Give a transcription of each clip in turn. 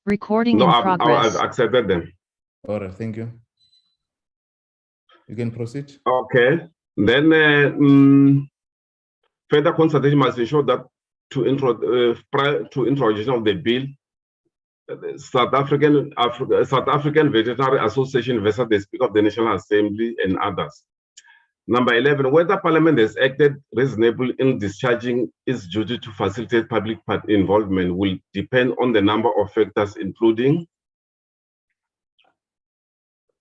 Recording No, in I've progress. accepted them. All right, thank you. You can proceed. Okay. Then further consultation must ensure that prior to introduction of the bill, the South African Veterinary Association versus the Speaker of the National Assembly and others. Number 11, whether Parliament has acted reasonably in discharging its duty to facilitate public involvement will depend on the number of factors, including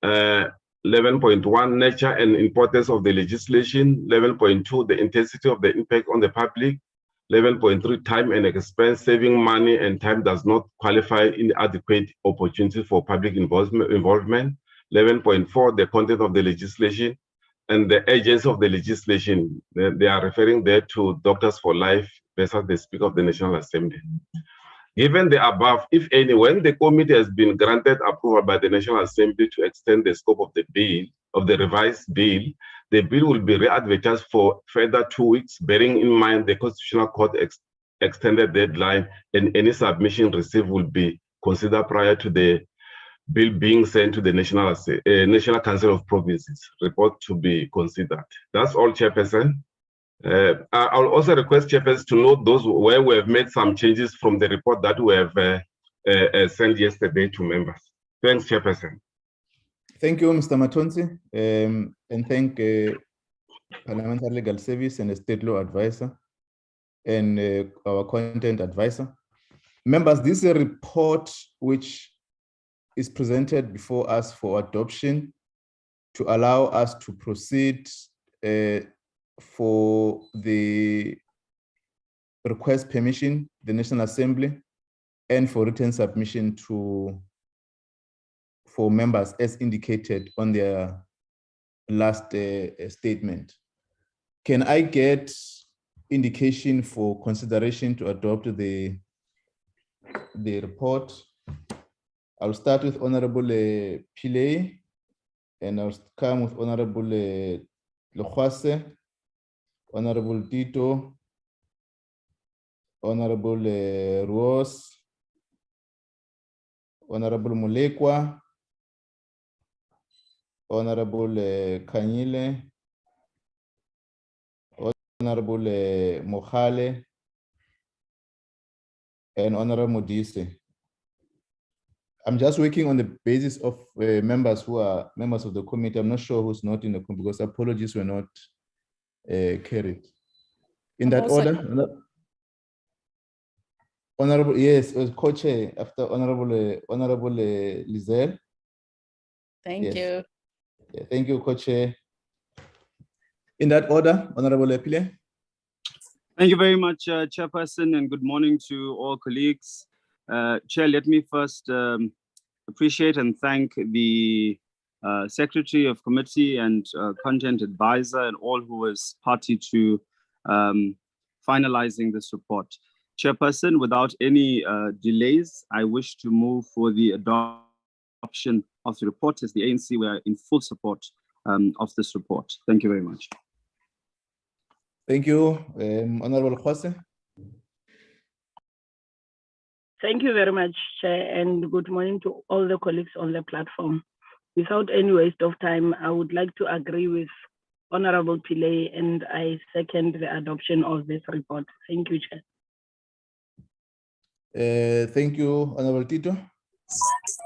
11.1, nature and importance of the legislation. 11.2, the intensity of the impact on the public. 11.3, time and expense. Saving money and time does not qualify inadequate opportunity for public involvement. 11.4, the content of the legislation and the agency of the legislation. They are referring there to Doctors for Life versus the Speaker of the National Assembly. Given the above, if any, when the committee has been granted approval by the National Assembly to extend the scope of the bill, of the revised bill, the bill will be re-advertised for further 2 weeks, bearing in mind the Constitutional Court extended deadline, and any submission received will be considered prior to the bill being sent to the National Council of Provinces report to be considered. That's all, Chairperson. I'll also request Chairperson to note those where we have made some changes from the report that we have sent yesterday to members. Thanks, Chairperson. Thank you, Mr. Matonsi, and thank Parliamentary Legal Service and the State Law Advisor and our Content Advisor. Members, this is a report which is presented before us for adoption to allow us to proceed for the request permission, the National Assembly, and for written submission for members as indicated on their last statement. Can I get indication for consideration to adopt the report? I'll start with Honorable Pillay, and I'll come with Honorable Lekhwase, Honorable Tito, Honorable Ruos, Honorable Mulekwa, Honorable Kanyile, Honorable Mohale, and Honorable Modise. I'm just working on the basis of members who are members of the committee. I'm not sure who's not in the committee because apologies were not carried. In that order, Honorable, yes, co-chair after Honorable Lizelle. Thank you. Yeah, thank you, co-chair. In that order, Honorable Epile. Thank you very much, Chairperson, and good morning to all colleagues. Chair, let me first appreciate and thank the Secretary of Committee and Content Advisor and all who was party to finalizing this report. Chairperson, without any delays, I wish to move for the adoption of the report. As the ANC, we are in full support of this report. Thank you very much. Thank you, Honorable Khwase. Thank you very much, Chair, and good morning to all the colleagues on the platform. Without any waste of time, I would like to agree with Honorable Pillay, and I second the adoption of this report. Thank you, Chair. Thank you, Honorable Tito.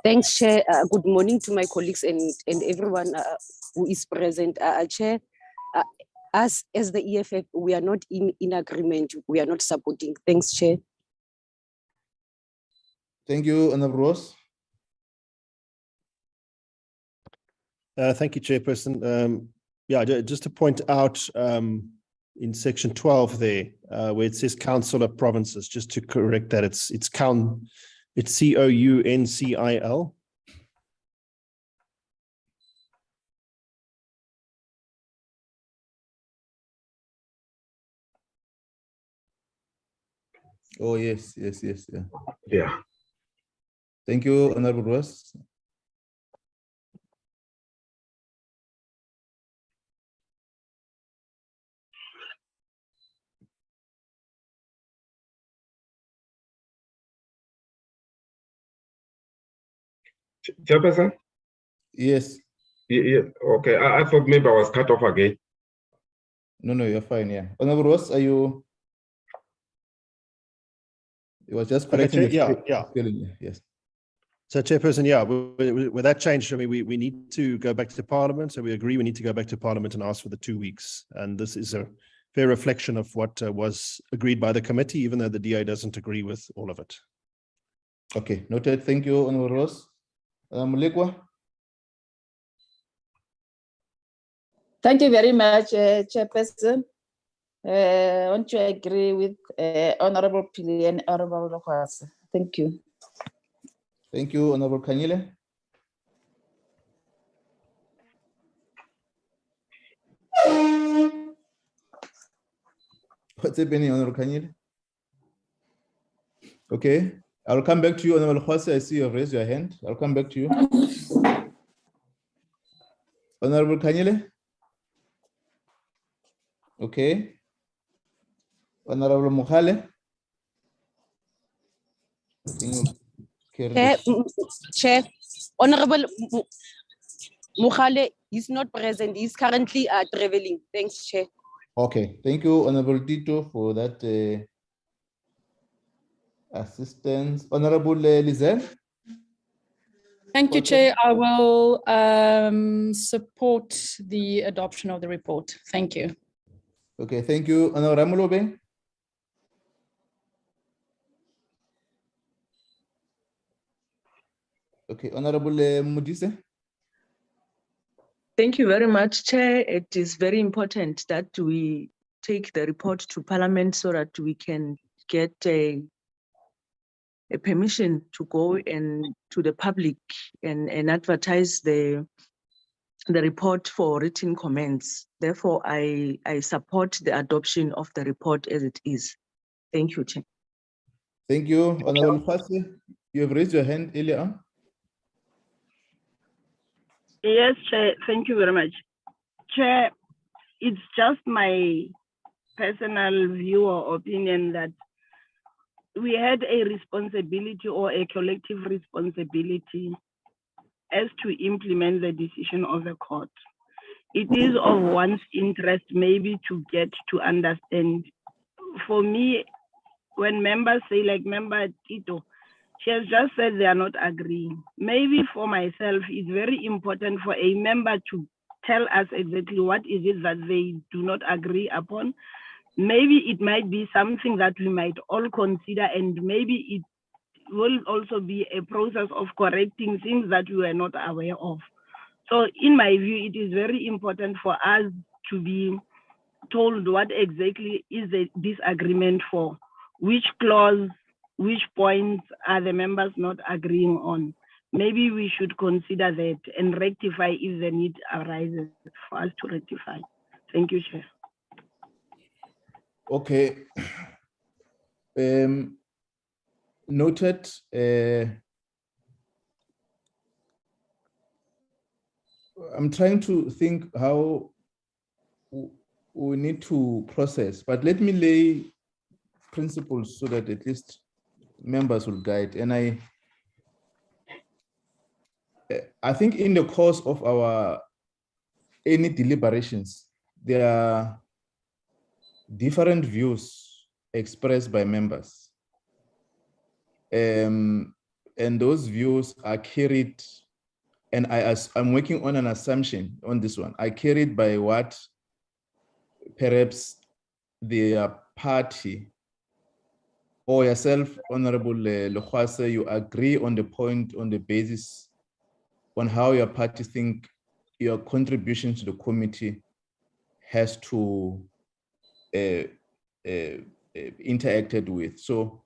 Thanks, Chair. Good morning to my colleagues and everyone who is present. Chair, as the EFF, we are not in agreement. We are not supporting. Thanks, Chair. Thank you, Honorable Ross. Thank you, Chairperson. Yeah, just to point out in section 12 there, where it says Council of Provinces, just to correct that, it's COUNCIL. Oh, yes, yeah. Yeah. Thank you, Honorable Ross. Chairperson? Yes. Yeah, okay, I thought maybe I was cut off again. No, you're fine. Yeah. Honorable Ross, are you? It was just correcting the spelling. Yes. So, Chairperson, yeah, with that change, I mean, we need to go back to Parliament. So we agree we need to go back to Parliament and ask for the 2 weeks. And this is a fair reflection of what was agreed by the committee, even though the DA doesn't agree with all of it. Okay, noted. Thank you, Honorable Ross. Mulekwa? Thank you very much, Chairperson. I want to agree with Honorable Pili and Honorable Lokwasa. Thank you. Thank you, Honorable Kanyile. What's happening, Honorable Kanyile? Okay, I'll come back to you, Honorable Khwase. I see you have raised your hand. I'll come back to you. Honorable Kanyile? Okay. Honorable Mukhale? Chair, Honorable Mukhale is not present. He's currently traveling. Thanks, Chair. Okay, thank you, Honorable Tito, for that assistance. Honorable Lizelle? Thank you, Chair. I will support the adoption of the report. Thank you. Okay, thank you. Honorable Ramulobe? Okay, Honorable Mudise? Thank you very much, Chair. It is very important that we take the report to Parliament so that we can get a permission to go and to the public and advertise the report for written comments. Therefore, I support the adoption of the report as it is. Thank you, Chair. Thank you. Honorable Khwase, you have raised your hand earlier on. Yes, Chair. Thank you very much. Chair, it's just my personal view or opinion that we had a responsibility or a collective responsibility as to implement the decision of the court. It is of one's interest maybe to get to understand. For me, when members say, like Member Tito, she has just said they are not agreeing. Maybe for myself, it's very important for a member to tell us exactly what is it that they do not agree upon. Maybe it might be something that we might all consider, and maybe it will also be a process of correcting things that we were not aware of. So in my view, it is very important for us to be told what exactly is the disagreement for, which clause, which points are the members not agreeing on. Maybe we should consider that and rectify if the need arises for us to rectify. Thank you, Chair. Okay. Noted. I'm trying to think how we need to process, but let me lay principles so that at least members will guide. And I think in the course of any deliberations, there are different views expressed by members. And those views are carried, and I'm working on an assumption on this one. I carried by what perhaps the party or yourself, Honorable Lokwasa, you agree on the point, on the basis on how your party think your contribution to the committee has to interacted with. So,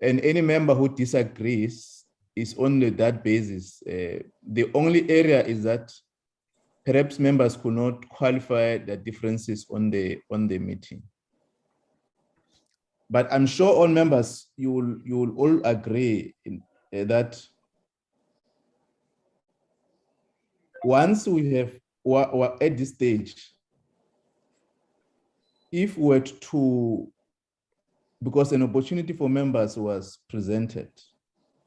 and any member who disagrees is only that basis. The only area is that perhaps members could not qualify the differences on the meeting. But I'm sure all members, you will all agree that once we have, we're at this stage, if we were to, because an opportunity for members was presented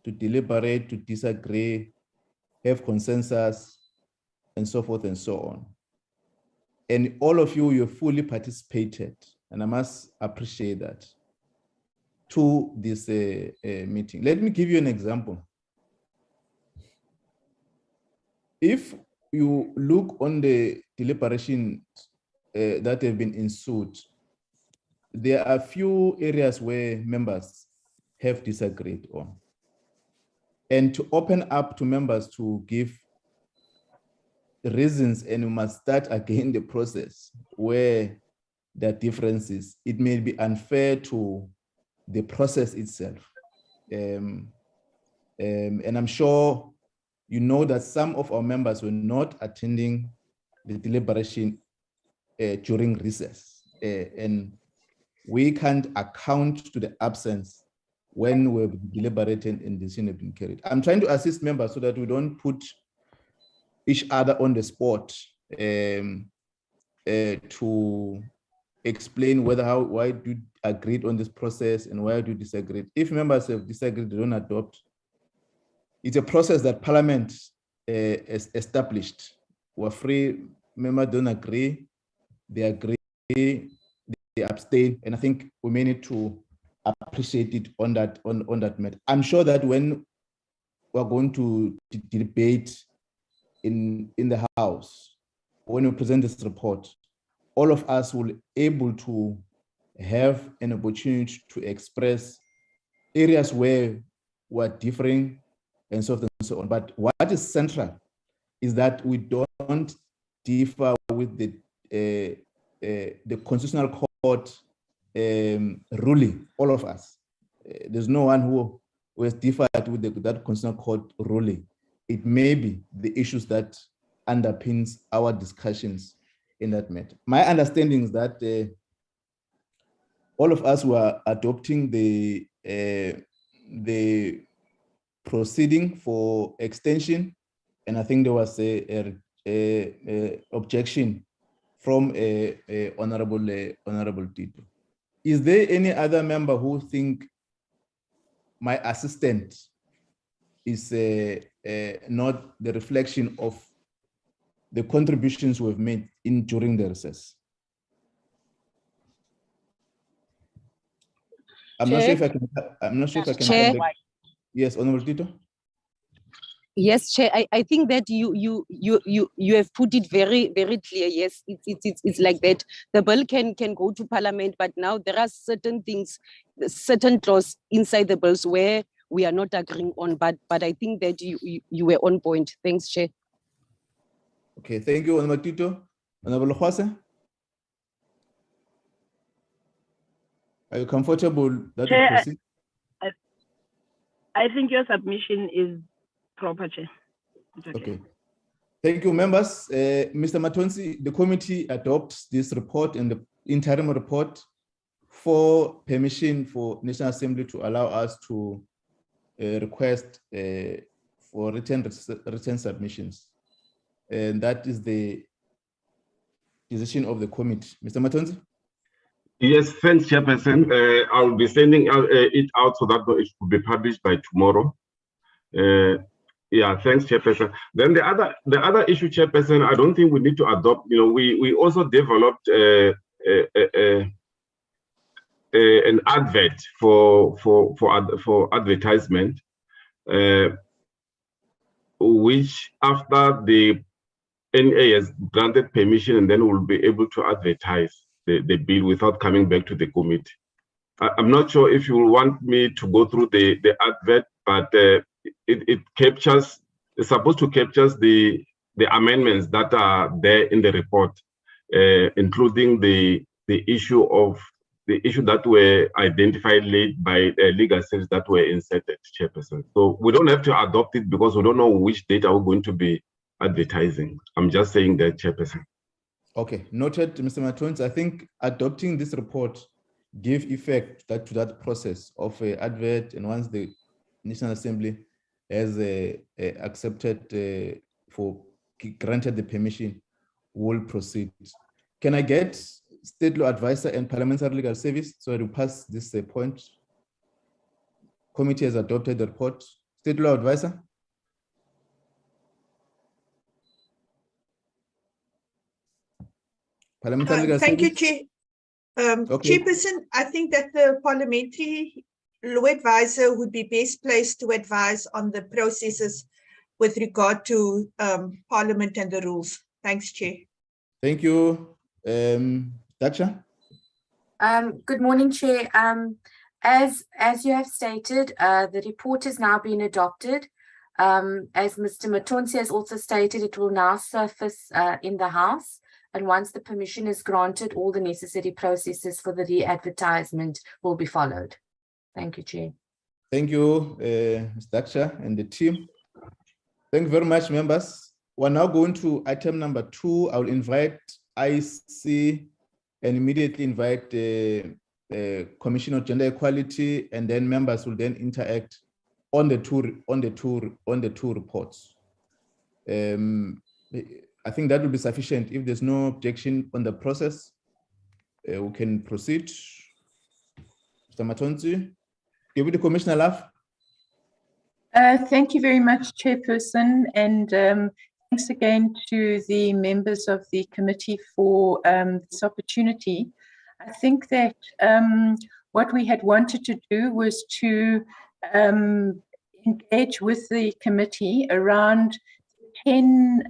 to deliberate, to disagree, have consensus, and so forth and so on. And all of you, you fully participated, and I must appreciate that, to this meeting. Let me give you an example. If you look on the deliberations that have been ensued, there are few areas where members have disagreed on. And to open up to members to give reasons, and we must start again the process where there are differences, it may be unfair to the process itself. And I'm sure you know that some of our members were not attending the deliberation during recess. And we can't account to the absence when we're deliberating and decision have been carried. I'm trying to assist members so that we don't put each other on the spot to explain why do you agree on this process and why do you disagree. If members have disagreed, they don't adopt. It's a process that Parliament has established. We're free, members don't agree, they agree, they abstain, and I think we may need to appreciate it on that matter. I'm sure that when we're going to debate in the House, when we present this report, all of us will be able to have an opportunity to express areas where we're differing and so forth and so on. But what is central is that we don't differ with the Constitutional Court ruling, all of us. There's no one who has differed with that Constitutional Court ruling. It may be the issues that underpins our discussions in that matter. My understanding is that all of us were adopting the proceeding for extension, and I think there was a objection from Honorable Tito. Is there any other member who think my assistant is not the reflection of the contributions we've made during the recess? I'm not sure if I can. I'm not sure if I can. Chair. Yes, Honorable Tito. Yes, Chair. I think that you have put it very clear. Yes, it's like that. The bill can go to Parliament, but now there are certain things, certain clauses inside the bills where we are not agreeing on. But I think that you were on point. Thanks, Chair. Okay, thank you, Honorable Tito. Honorable Khwase, are you comfortable that Chair, we proceed? I think your submission is proper, Chair. It's Okay. Thank you, members. Mr. Matonsi, the committee adopts this report and the interim report for permission for National Assembly to allow us to request for written submissions. And that is the decision of the committee. Mr. Matonsi? Yes, thanks, Chairperson. I'll be sending it out so that it will be published by tomorrow. Yeah, thanks, Chairperson. Then the other issue, Chairperson, I don't think we need to adopt. You know, we also developed an advert for advertisement, which after the NA has granted permission, and then we'll be able to advertise the bill without coming back to the committee. I'm not sure if you want me to go through the advert, but it captures, it's supposed to capture the amendments that are there in the report, including the issue that were identified late by legal services that were inserted, Chairperson. So we don't have to adopt it because we don't know which date are we going to be advertising. I'm just saying that, Chairperson. Okay, noted, Mr. Matonsi. I think adopting this report give effect to that process of advert, and once the National Assembly has accepted granted the permission, we'll proceed. Can I get State Law Advisor and Parliamentary Legal Service so to pass this point? Committee has adopted the report. State Law Advisor? Parliamentary legal Thank you, service? Chair. Okay. Chairperson, I think that the parliamentary law advisor would be best placed to advise on the processes with regard to Parliament and the rules. Thanks, Chair. Thank you. Daksha? Good morning, Chair. As you have stated, the report has now been adopted. As Mr. Matonsi has also stated, it will now surface in the House. And once the permission is granted, all the necessary processes for the re-advertisement will be followed. Thank you, Chair. Thank you, Ms. Daksha and the team. Thank you very much, members. We're now going to item number 2. I will invite IC and immediately invite the Commission on Gender Equality, and then members will then interact on the two reports. I think that will be sufficient. If there's no objection on the process, we can proceed. Mr. Matonsi, Deputy Commissioner Love. Thank you very much, Chairperson, and thanks again to the members of the committee for this opportunity. I think that what we had wanted to do was to engage with the committee around 10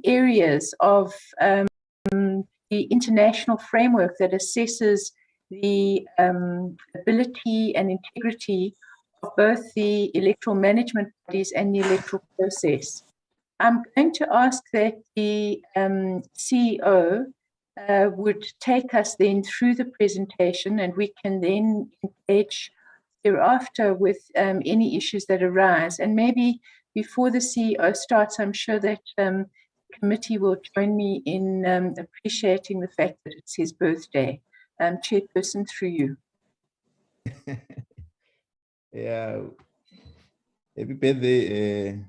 areas of the international framework that assesses the ability and integrity of both the electoral management bodies and the electoral process. I'm going to ask that the CEO would take us then through the presentation, and we can then engage thereafter with any issues that arise. And maybe before the CEO starts, I'm sure that the committee will join me in appreciating the fact that it's his birthday. Chairperson, through you. Yeah, happy birthday,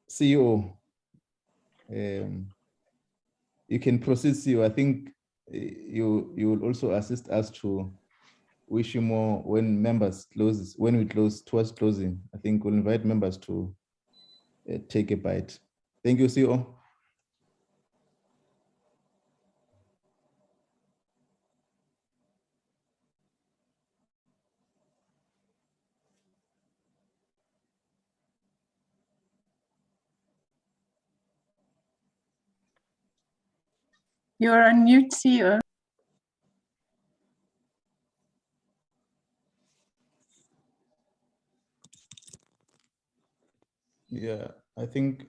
CEO. You can proceed, CEO. I think you will also assist us to wish you more when members closes, when we close towards closing. I think we'll invite members to take a bite. Thank you, CEO. You're on mute, CEO. Yeah, I think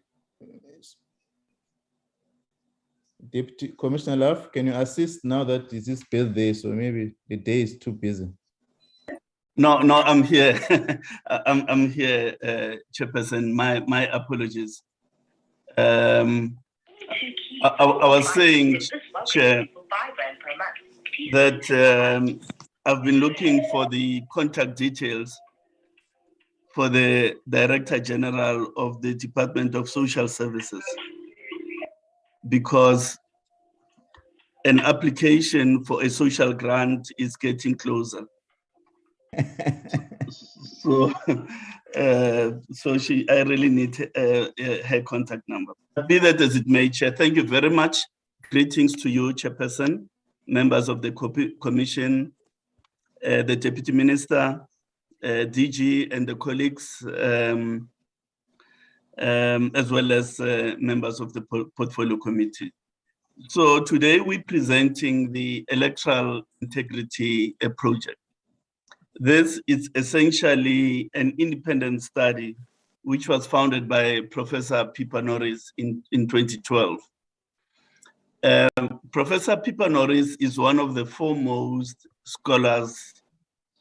Deputy Commissioner Love, can you assist now that it's his birthday, so maybe the day is too busy? No, I'm here. I'm here, Chairperson. My apologies. I was saying, Chair, that I've been looking for the contact details for the Director General of the Department of Social Services, because an application for a social grant is getting closer. So, I really need her contact number. Be that as it may, Chair, thank you very much. Greetings to you, Chairperson, members of the Commission, the Deputy Minister, DG, and the colleagues, as well as members of the Portfolio Committee. So today we're presenting the Electoral Integrity project. This is essentially an independent study which was founded by Professor Pippa Norris in 2012. Professor Pippa Norris is one of the foremost scholars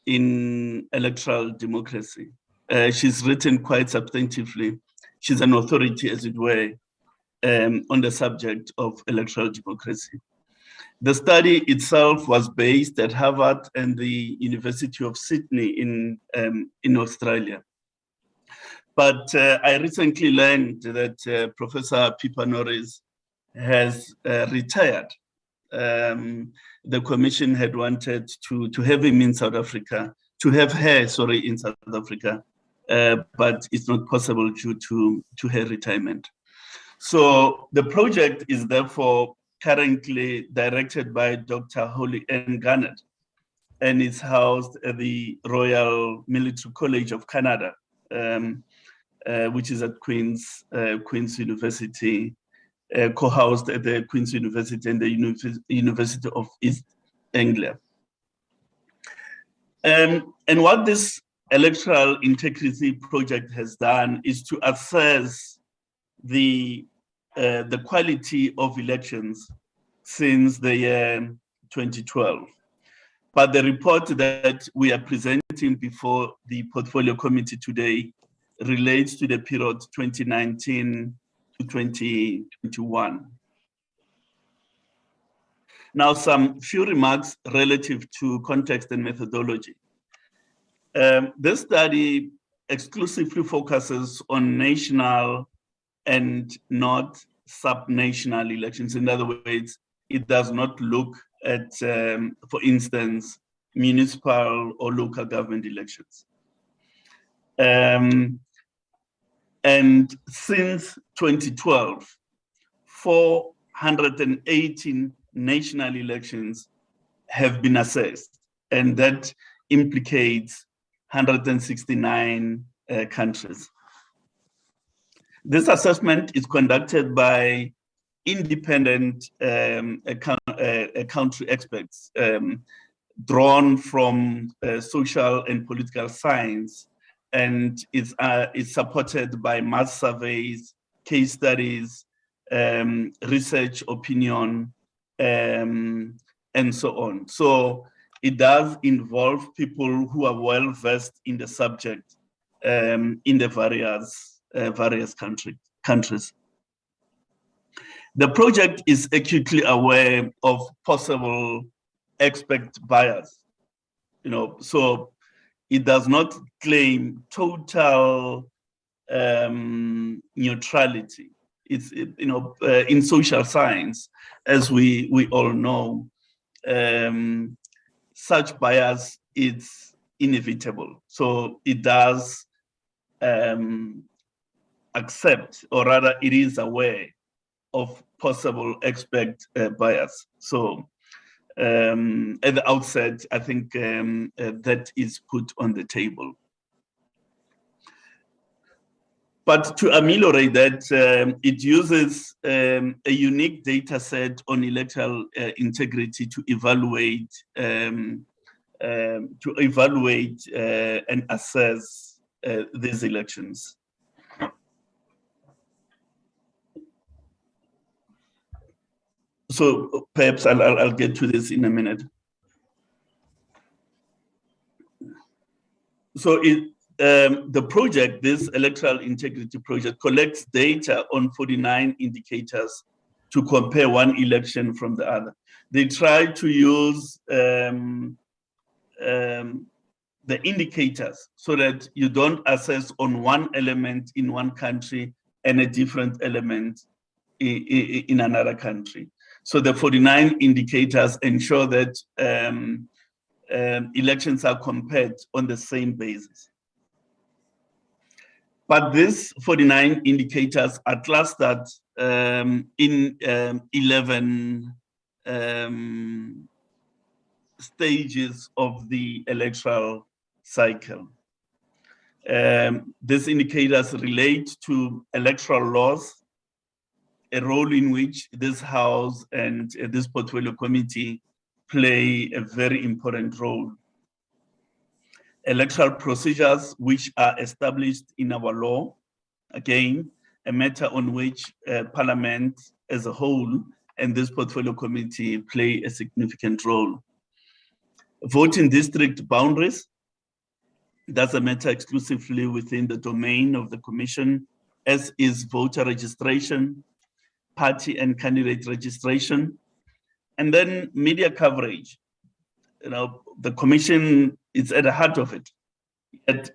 in electoral democracy. She's written quite substantively. She's an authority, as it were, on the subject of electoral democracy. The study itself was based at Harvard and the University of Sydney in Australia. But I recently learned that Professor Pippa Norris has retired. The Commission had wanted to have him in South Africa, to have her, sorry, in South Africa, but it's not possible due to her retirement. So the project is therefore currently directed by Dr. Holly N. Garnett, and is housed at the Royal Military College of Canada, which is at Queen's University, co-housed at the Queen's University and the University of East Anglia. And what this Electoral Integrity project has done is to assess the quality of elections since the year 2012. But the report that we are presenting before the Portfolio Committee today relates to the period 2019 to 2021. Now, some few remarks relative to context and methodology. This study exclusively focuses on national and not sub-national elections. In other words, it does not look at, for instance, municipal or local government elections. And since 2012, 418 national elections have been assessed, and that implicates 169 countries. This assessment is conducted by independent country experts drawn from social and political science, and is supported by mass surveys, case studies, research opinion, and so on. So it does involve people who are well versed in the subject in the various countries. The project is acutely aware of possible expert bias, so it does not claim total neutrality. It's, in social science, as we all know, such bias is inevitable. So it does accept, or rather it is aware of possible expert bias. So at the outset, I think that is put on the table. But to ameliorate that, it uses a unique data set on electoral integrity to evaluate and assess these elections. So perhaps I'll get to this in a minute. So the project, this Electoral Integrity project, collects data on 49 indicators to compare one election from the other. They try to use the indicators so that you don't assess on one element in one country and a different element in another country. So the 49 indicators ensure that elections are compared on the same basis. But these 49 indicators are clustered in 11 stages of the electoral cycle. These indicators relate to electoral laws, a role in which this House and this Portfolio Committee play a very important role. Electoral procedures which are established in our law, again, a matter on which Parliament as a whole and this Portfolio Committee play a significant role. Voting district boundaries, that's a matter exclusively within the domain of the Commission, as is voter registration, party and candidate registration, and then media coverage. The Commission is at the heart of it. Yet,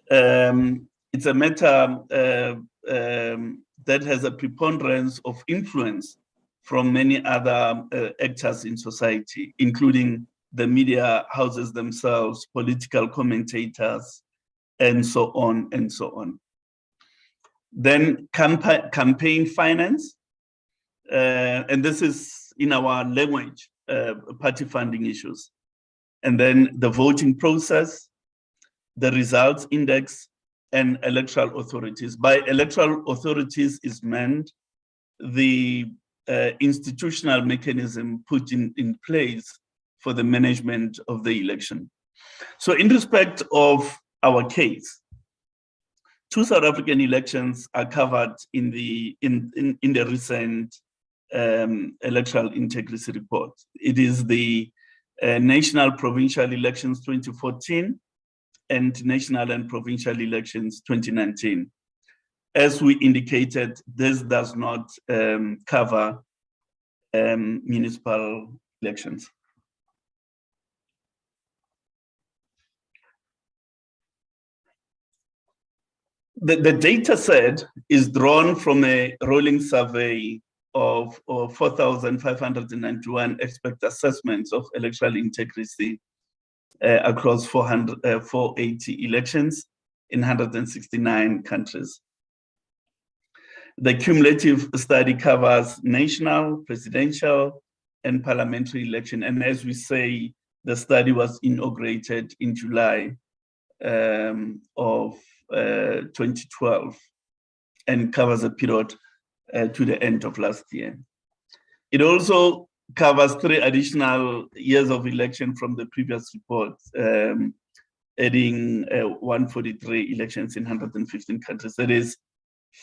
it's a matter that has a preponderance of influence from many other actors in society, including the media houses themselves, political commentators, and so on and so on. Then campaign finance, and this is in our language, party funding issues. And then the voting process, the results index, and electoral authorities. By electoral authorities is meant the institutional mechanism put in place for the management of the election. So in respect of our case, 2 South African elections are covered in the recent Electoral Integrity report. It is the National Provincial Elections 2014 and National and Provincial Elections 2019. As we indicated, this does not cover municipal elections. The data set is drawn from a rolling survey of 4,591 expert assessments of electoral integrity across 480 elections in 169 countries. The cumulative study covers national, presidential, and parliamentary election. And as we say, the study was inaugurated in July of 2012 and covers a period to the end of last year. It also covers 3 additional years of election from the previous report, adding 143 elections in 115 countries. That is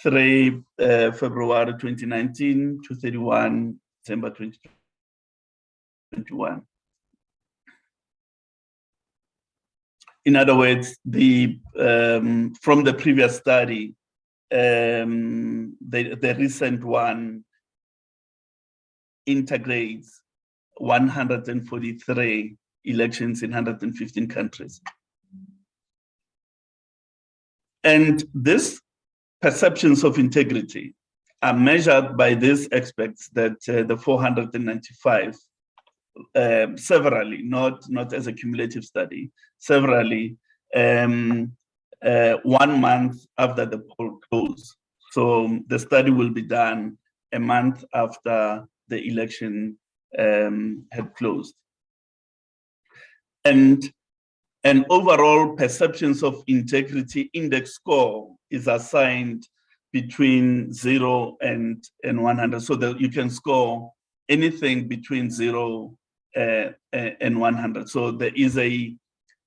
3 February 2019 to 31 December 2021. In other words, from the previous study, the recent one integrates 143 elections in 115 countries. And these perceptions of integrity are measured by these experts that the 495 severally, not as a cumulative study, severally 1 month after the poll closed. So the study will be done a month after the election had closed. And an overall perceptions of integrity index score is assigned between 0 and 100, so that you can score anything between 0 and 100. So there is a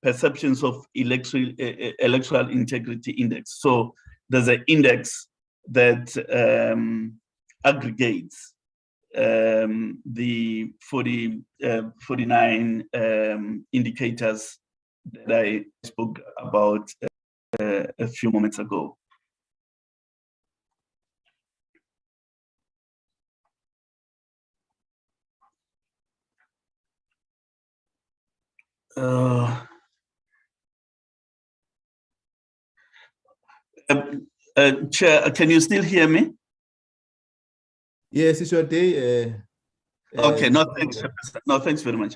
perceptions of electoral integrity index. So there's an index that aggregates the 49 indicators that I spoke about a few moments ago. Chair, can you still hear me? Yes, it's your day. Okay, no, thanks. No, thanks very much.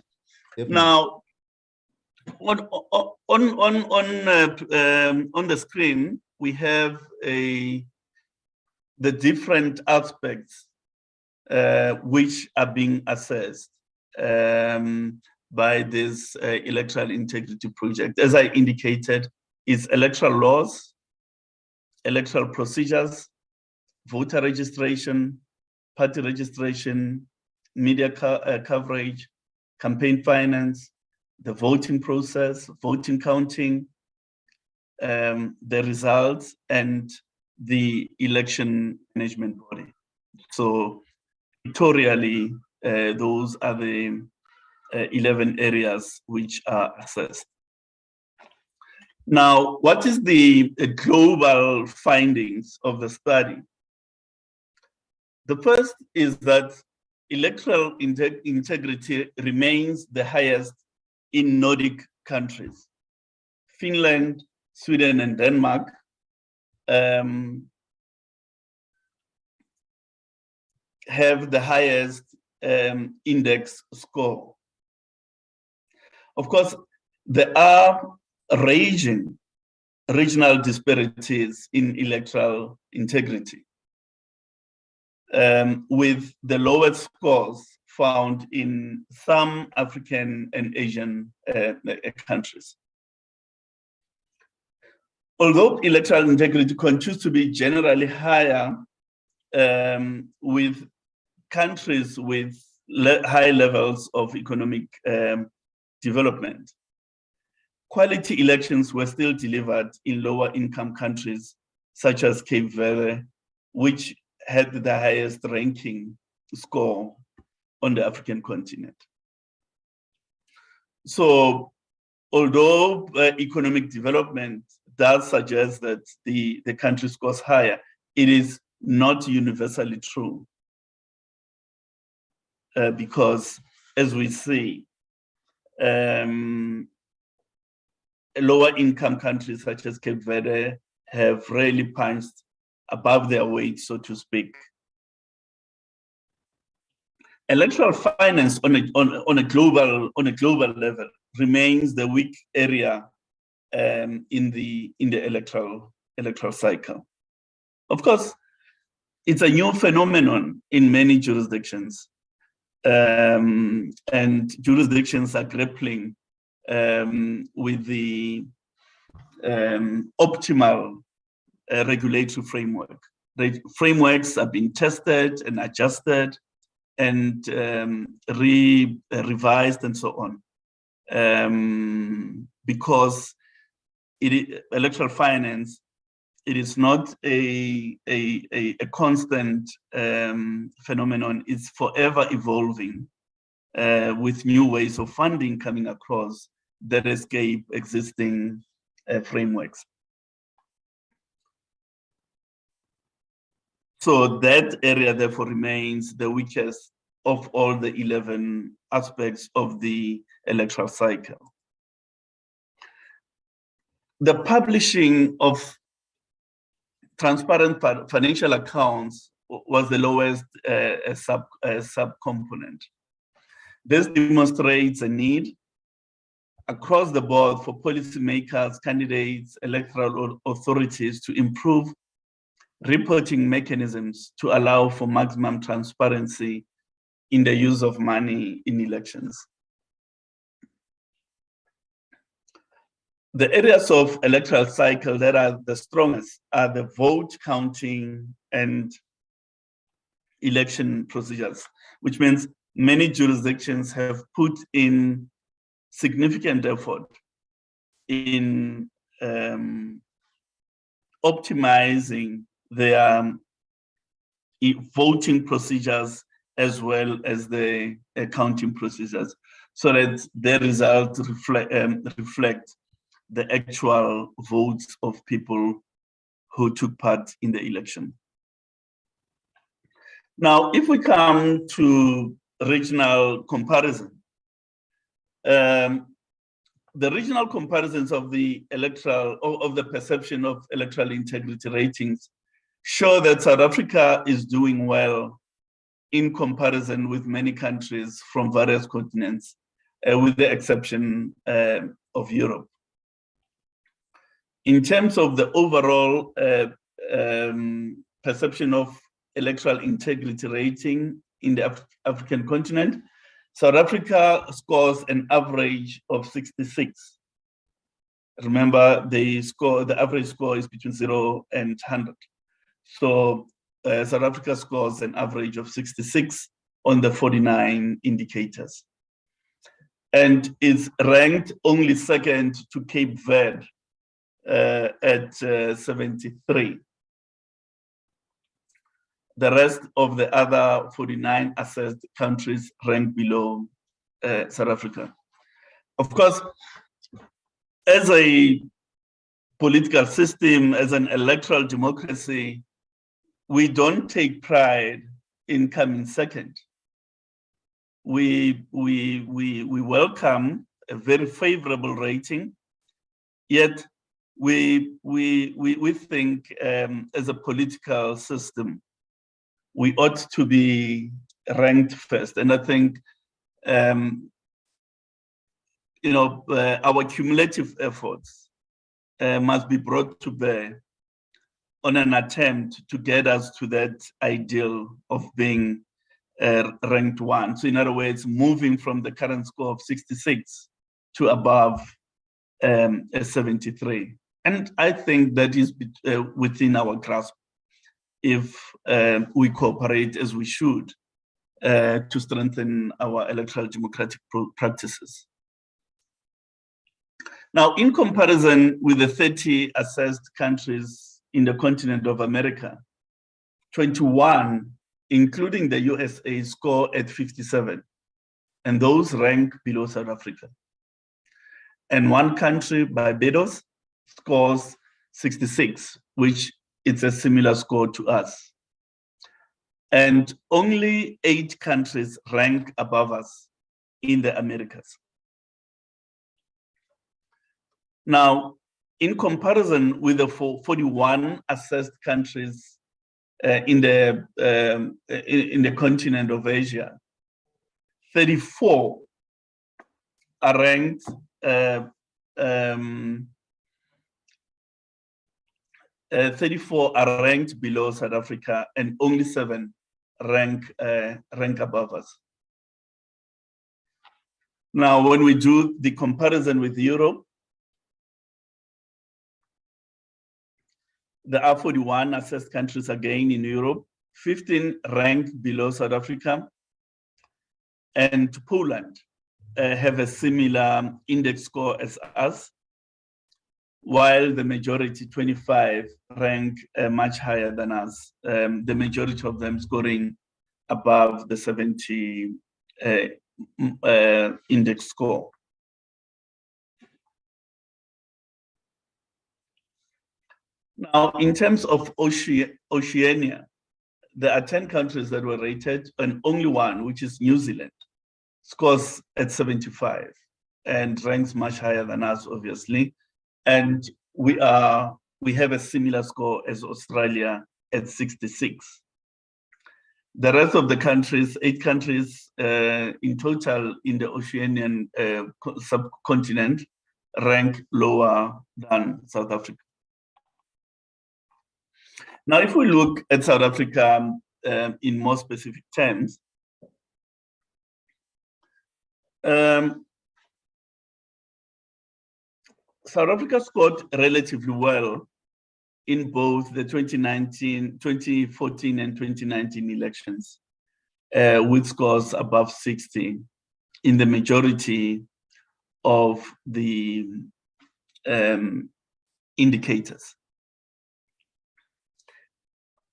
Definitely. Now, on the screen, we have the different aspects which are being assessed by this electoral integrity project. As I indicated, it's electoral laws, electoral procedures, voter registration, party registration, media coverage, campaign finance, the voting process, voting counting, the results, and the election management body. So pictorially, those are the 11 areas which are assessed. Now, what is the global findings of the study? The first is that electoral integrity remains the highest in Nordic countries. Finland, Sweden, and Denmark have the highest index score. Of course, there are raging regional disparities in electoral integrity, with the lowest scores found in some African and Asian countries. Although electoral integrity continues to be generally higher with countries with high levels of economic development, quality elections were still delivered in lower income countries such as Cape Verde, which had the highest ranking score on the African continent. So although economic development does suggest that the country scores higher, it is not universally true. Because as we see, lower income countries such as Cape Verde have really punched above their weight, so to speak. Electoral finance on a global level remains the weak area in the electoral cycle. Of course, it's a new phenomenon in many jurisdictions, and jurisdictions are grappling with the optimal regulatory framework. The frameworks are being tested and adjusted and revised and so on, because electoral finance, it is not a constant phenomenon. It's forever evolving with new ways of funding coming across that escape existing frameworks. So that area therefore remains the weakest of all the 11 aspects of the electoral cycle. The publishing of transparent financial accounts was the lowest subcomponent. This demonstrates a need across the board for policymakers, candidates, electoral authorities to improve reporting mechanisms to allow for maximum transparency in the use of money in elections. The areas of electoral cycle that are the strongest are the vote counting and election procedures, which means many jurisdictions have put in significant effort in optimizing their voting procedures as well as the counting procedures, so that their results reflect the actual votes of people who took part in the election. Now, if we come to regional comparison, the regional comparisons of the perception of electoral integrity ratings show that South Africa is doing well in comparison with many countries from various continents, with the exception of Europe. In terms of the overall perception of electoral integrity rating in the African continent, South Africa scores an average of 66. Remember, the average score is between 0 and 100. So South Africa scores an average of 66 on the 49 indicators, and is ranked only second to Cape Verde at 73. The rest of the other 49 assessed countries rank below South Africa. Of course, as a political system, as an electoral democracy, we don't take pride in coming second. We welcome a very favorable rating, yet we think as a political system, we ought to be ranked first. And I think our cumulative efforts must be brought to bear on an attempt to get us to that ideal of being ranked 1. So in other words, moving from the current score of 66 to above a 73. And I think that is within our grasp if we cooperate as we should to strengthen our electoral democratic practices. Now, in comparison with the 30 assessed countries in the continent of America, 21, including the USA, score at 57, and those rank below South Africa. And one country, Barbados, scores 66, which is a similar score to us. And only 8 countries rank above us in the Americas. Now, in comparison with the 41 assessed countries in the continent of Asia, 34 are ranked 34 are ranked below South Africa, and only 7 rank above us. Now, when we do the comparison with Europe, there are 41 assessed countries again in Europe, 15 rank below South Africa, and Poland have a similar index score as us, while the majority, 25, rank much higher than us, the majority of them scoring above the 70 index score. Now, in terms of Oceania, there are 10 countries that were rated, and only one, which is New Zealand, scores at 75 and ranks much higher than us, obviously. And we have a similar score as Australia at 66. The rest of the countries, 8 countries in total in the Oceanian subcontinent, rank lower than South Africa. Now, if we look at South Africa in more specific terms, South Africa scored relatively well in both the 2014 and 2019 elections, with scores above 60 in the majority of the indicators.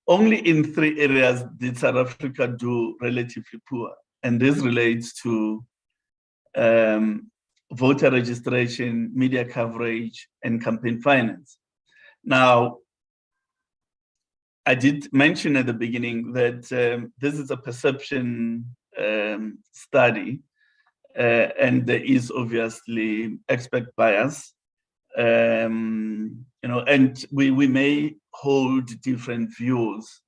Only in 3 areas did South Africa do relatively poor, and this relates to voter registration, media coverage, and campaign finance. Now, I did mention at the beginning that this is a perception study, and there is obviously expert bias, and we may hold different views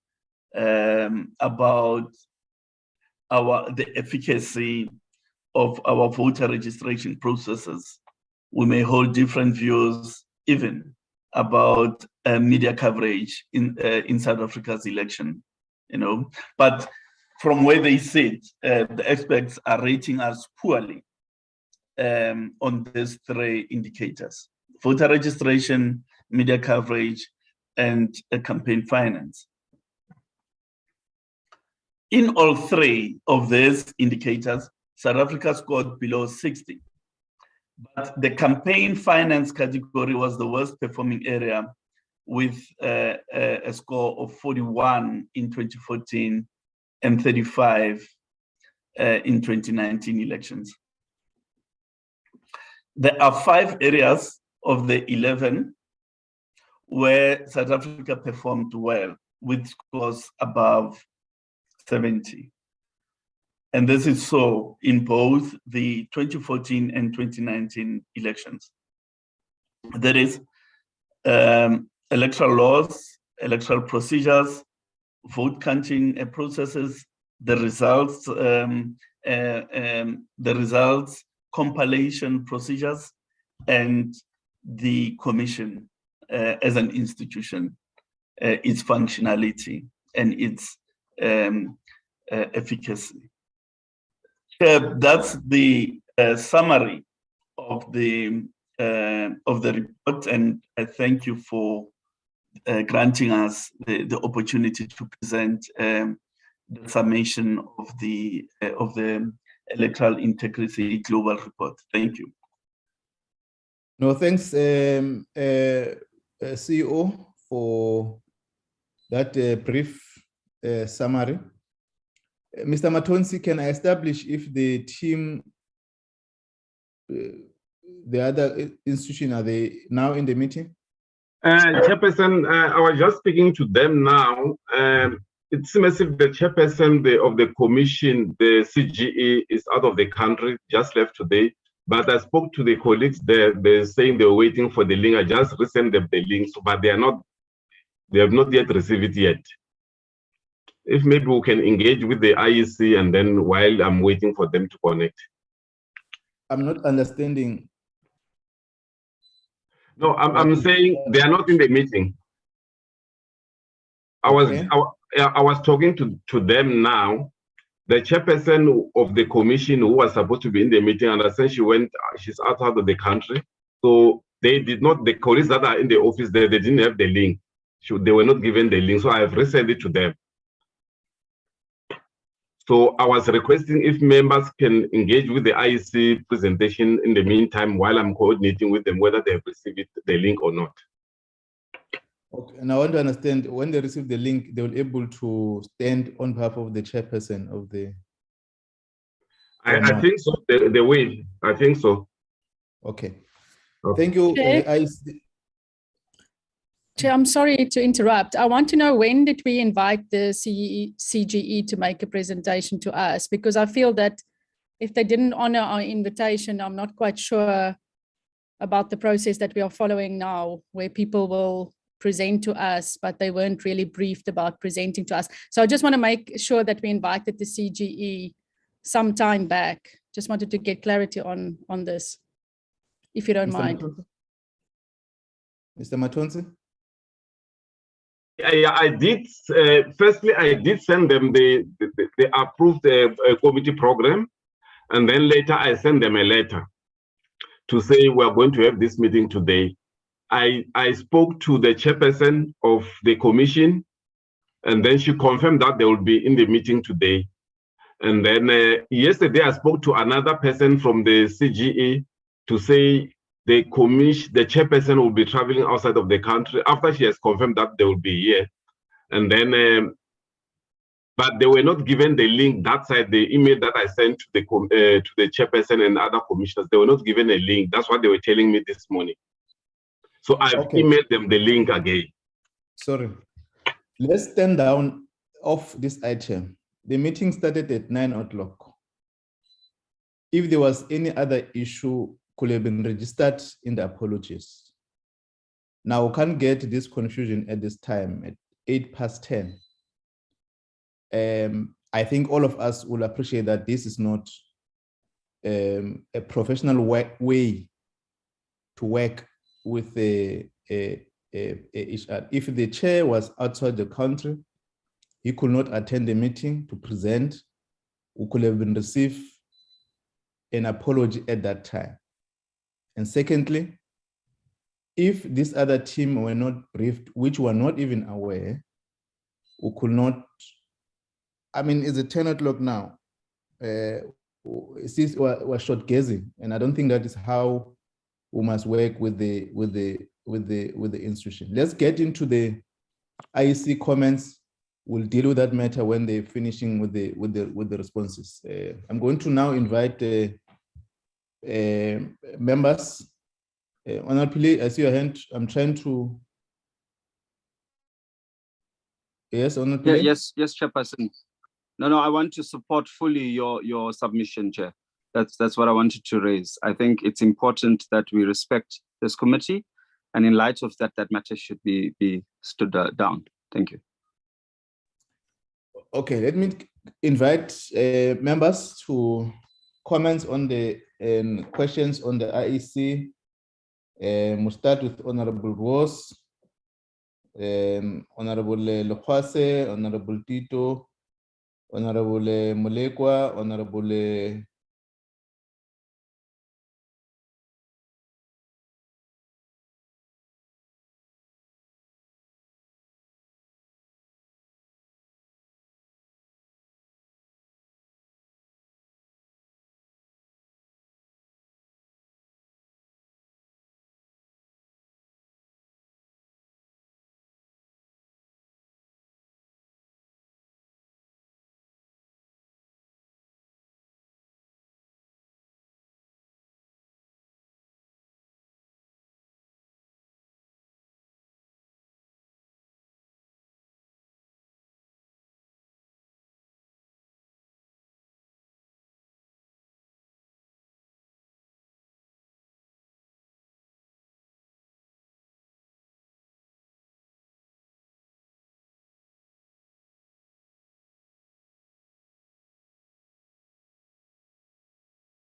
about the efficacy of our voter registration processes. We may hold different views even about media coverage in South Africa's election, But from where they sit, the experts are rating us poorly on these 3 indicators: voter registration, media coverage, and campaign finance. In all 3 of these indicators, South Africa scored below 60, but the campaign finance category was the worst performing area, with a score of 41 in 2014 and 35 in 2019 elections. There are 5 areas of the 11 where South Africa performed well, with scores above 70. And this is so in both the 2014 and 2019 elections. That is, electoral laws, electoral procedures, vote counting processes, the results compilation procedures, and the Commission as an institution, its functionality and its efficacy. That's the summary of the report, and I thank you for granting us the opportunity to present the summation of the Electoral Integrity Global Report. Thank you. No, thanks, CEO, for that brief summary. Mr. Matonsi, can I establish if the team, the other institution, are they now in the meeting? Chairperson, I was just speaking to them now. It seems as if the chairperson of the commission, the CGE, is out of the country, just left today. But I spoke to the colleagues there. They're saying they're waiting for the link. I just resent them the links, but they have not yet received it yet. If maybe we can engage with the IEC, and then while I'm waiting for them to connect. I'm not understanding. No, I'm saying they are not in the meeting. I was talking to them now. The chairperson of the commission, who was supposed to be in the meeting, and I said she's outside of the country. So they did not, the colleagues that are in the office there, they didn't have the link. They were not given the link, so I have resent it to them. So I was requesting if members can engage with the IEC presentation in the meantime while I'm coordinating with them whether they have received the link or not. Okay, and I want to understand, when they receive the link, they will be able to stand on behalf of the chairperson of the... I think so, the way, I think so. Okay. Thank you, IEC. Chair, I'm sorry to interrupt. I want to know, when did we invite the CGE to make a presentation to us? Because I feel that if they didn't honor our invitation, I'm not quite sure about the process that we are following now, where people will present to us, but they weren't really briefed about presenting to us. So I just want to make sure that we invited the CGE some time back. Just wanted to get clarity on this, if you don't mind. Mr. Matonsi? Yeah, I did. Firstly, I did send them the approved committee program, and then later I sent them a letter to say we are going to have this meeting today. I spoke to the chairperson of the commission, and then she confirmed that they will be in the meeting today. And then yesterday I spoke to another person from the CGE to say the chairperson will be traveling outside of the country after she has confirmed that they will be here. And then, but they were not given the link that side, the email that I sent to the chairperson and other commissioners, they were not given a link. That's what they were telling me this morning. So I've emailed them the link again. Sorry. Let's stand down off this item. The meeting started at 9 o'clock. If there was any other issue, could have been registered in the apologies. Now we can't get this confusion at this time at 10:08. I think all of us will appreciate that this is not a professional way to work with HR. If the chair was outside the country, he could not attend the meeting to present, we could have been received an apology at that time. And secondly, if this other team were not briefed, which were not even aware, we could not, I mean, it's 10 o'clock now. We're short gazing, and I don't think that is how we must work with the institution. Let's get into the IEC comments. We'll deal with that matter when they're finishing with the responses. I'm going to now invite members. Honorable Pillay, I see your hand. I'm trying to. Yes, Honorable Pillay? Yes, Chairperson. No, I want to support fully your submission, Chair. That's what I wanted to raise. I think it's important that we respect this committee, and in light of that, that matter should be stood down. Thank you. Okay, let me invite members to comment on the questions on the IEC We'll start with Honorable Rose, Honorable Lokwase, Honorable Tito, Honorable Mulekwa, Honorable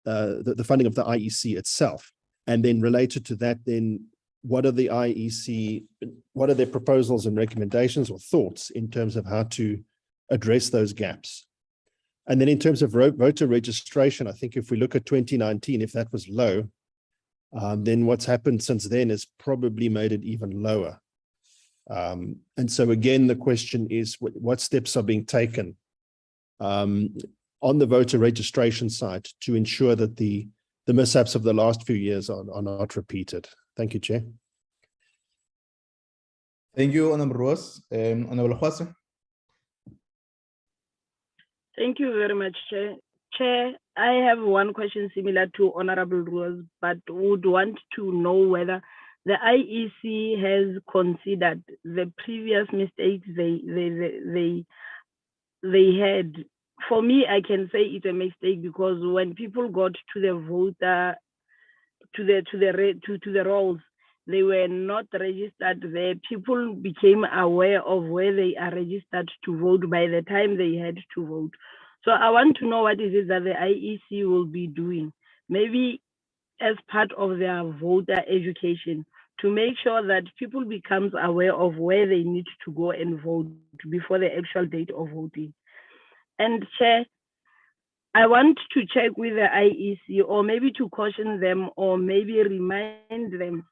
the funding of the IEC itself. And then related to that, then what are the IEC, what are their proposals and recommendations or thoughts in terms of how to address those gaps? And then in terms of voter registration, I think if we look at 2019, if that was low, then what's happened since then has probably made it even lower. And so again, the question is what steps are being taken on the voter registration side to ensure that the mishaps of the last few years are not repeated. Thank you, Chair. Thank you, Honorable Rose. Honorable Hwase. Thank you very much, Chair. Chair, I have one question similar to Honorable Rose, but would want to know whether the IEC has considered the previous mistakes they had. For me, I can say it's a mistake because when people got to the voter, to the rolls, they were not registered there. People became aware of where they are registered to vote by the time they had to vote. So I want to know what it is that the IEC will be doing, maybe as part of their voter education, to make sure that people becomes aware of where they need to go and vote before the actual date of voting. And Chair, I want to check with the IEC, or maybe to caution them, or maybe remind them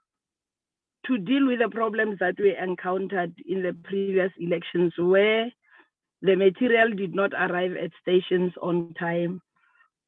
to deal with the problems that we encountered in the previous elections, where the material did not arrive at stations on time,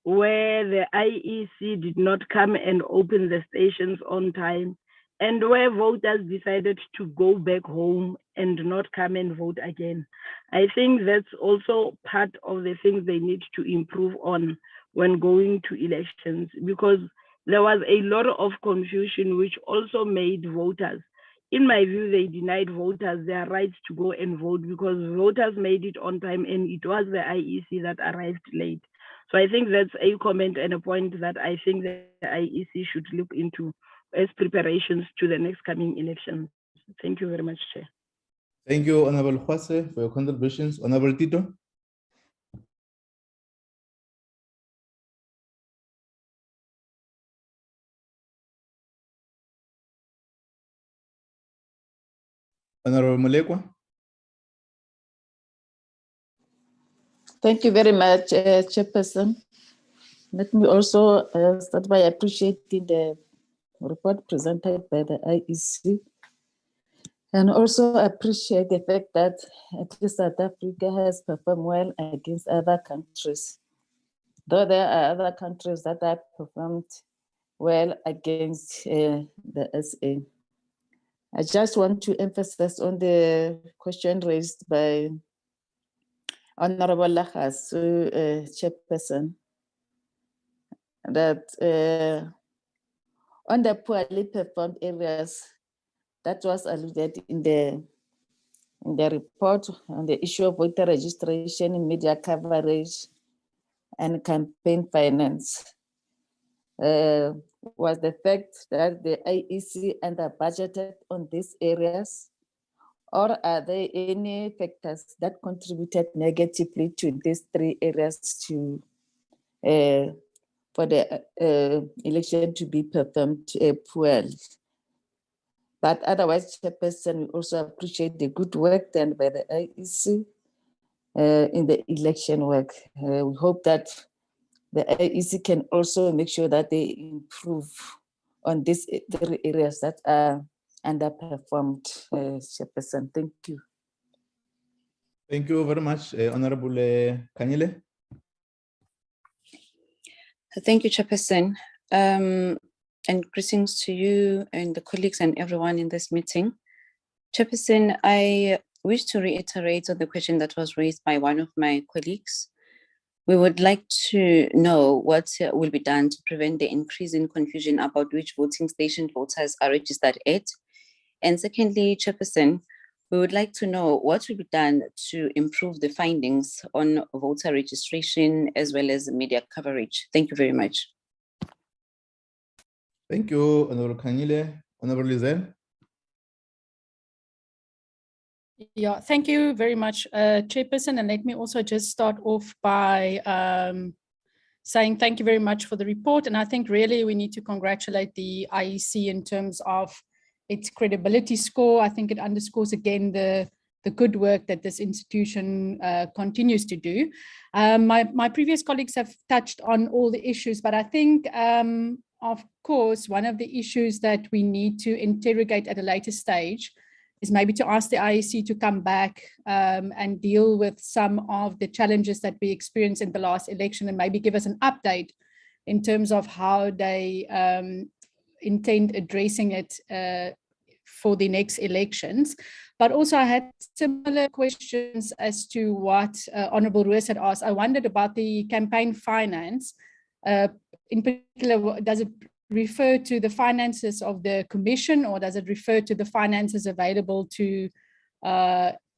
where the IEC did not come and open the stations on time, and where voters decided to go back home and not come and vote again. I think that's also part of the things they need to improve on when going to elections, because there was a lot of confusion, which also made voters, in my view, they denied voters their rights to go and vote because voters made it on time and it was the IEC that arrived late. So I think that's a comment and a point that I think the IEC should look into as preparations to the next coming elections. Thank you very much, Chair. Thank you, Honorable Hwase, for your contributions. Honorable Tito. Honorable Mulekwa. Thank you very much, Chairperson. Let me also start by appreciating the report presented by the IEC, and also appreciate the fact that at least South Africa has performed well against other countries, though there are other countries that have performed well against the SA. I just want to emphasize on the question raised by Honorable Lahas, Chairperson, that on the poorly performed areas, that was alluded in the report on the issue of voter registration, media coverage, and campaign finance, was the fact that the IEC under-budgeted on these areas, or are there any factors that contributed negatively to these three areas to for the election to be performed poorly? But otherwise, Chairperson, we also appreciate the good work done by the IEC in the election work. We hope that the IEC can also make sure that they improve on these three areas that are underperformed. Chairperson, thank you. Thank you very much, Honorable Kanyile. Thank you, Chairperson. And greetings to you and the colleagues and everyone in this meeting. Chairperson, I wish to reiterate on the question that was raised by one of my colleagues. We would like to know what will be done to prevent the increase in confusion about which voting station voters are registered at. And secondly, Chairperson, we would like to know what will be done to improve the findings on voter registration as well as media coverage. Thank you very much. Thank you, Honorable Kanyile. Honorable Lizel. Yeah, thank you very much, Chairperson. And let me also just start off by saying thank you very much for the report. And I think really we need to congratulate the IEC in terms of its credibility score. I think it underscores again the good work that this institution continues to do. My previous colleagues have touched on all the issues, but I think of course, one of the issues that we need to interrogate at a later stage is maybe to ask the IEC to come back and deal with some of the challenges that we experienced in the last election and maybe give us an update in terms of how they intend addressing it for the next elections. But also I had similar questions as to what Honorable Roos had asked. I wondered about the campaign finance. In particular, does it refer to the finances of the commission, or does it refer to the finances available to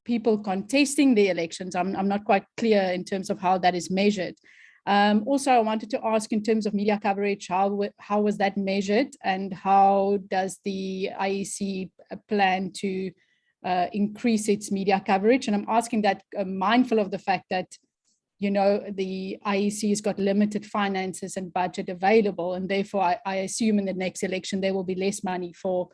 people contesting the elections? I'm not quite clear in terms of how that is measured. Also, I wanted to ask in terms of media coverage, how was that measured, and how does the IEC plan to increase its media coverage? And I'm asking that mindful of the fact that the IEC has got limited finances and budget available, and therefore I assume in the next election there will be less money for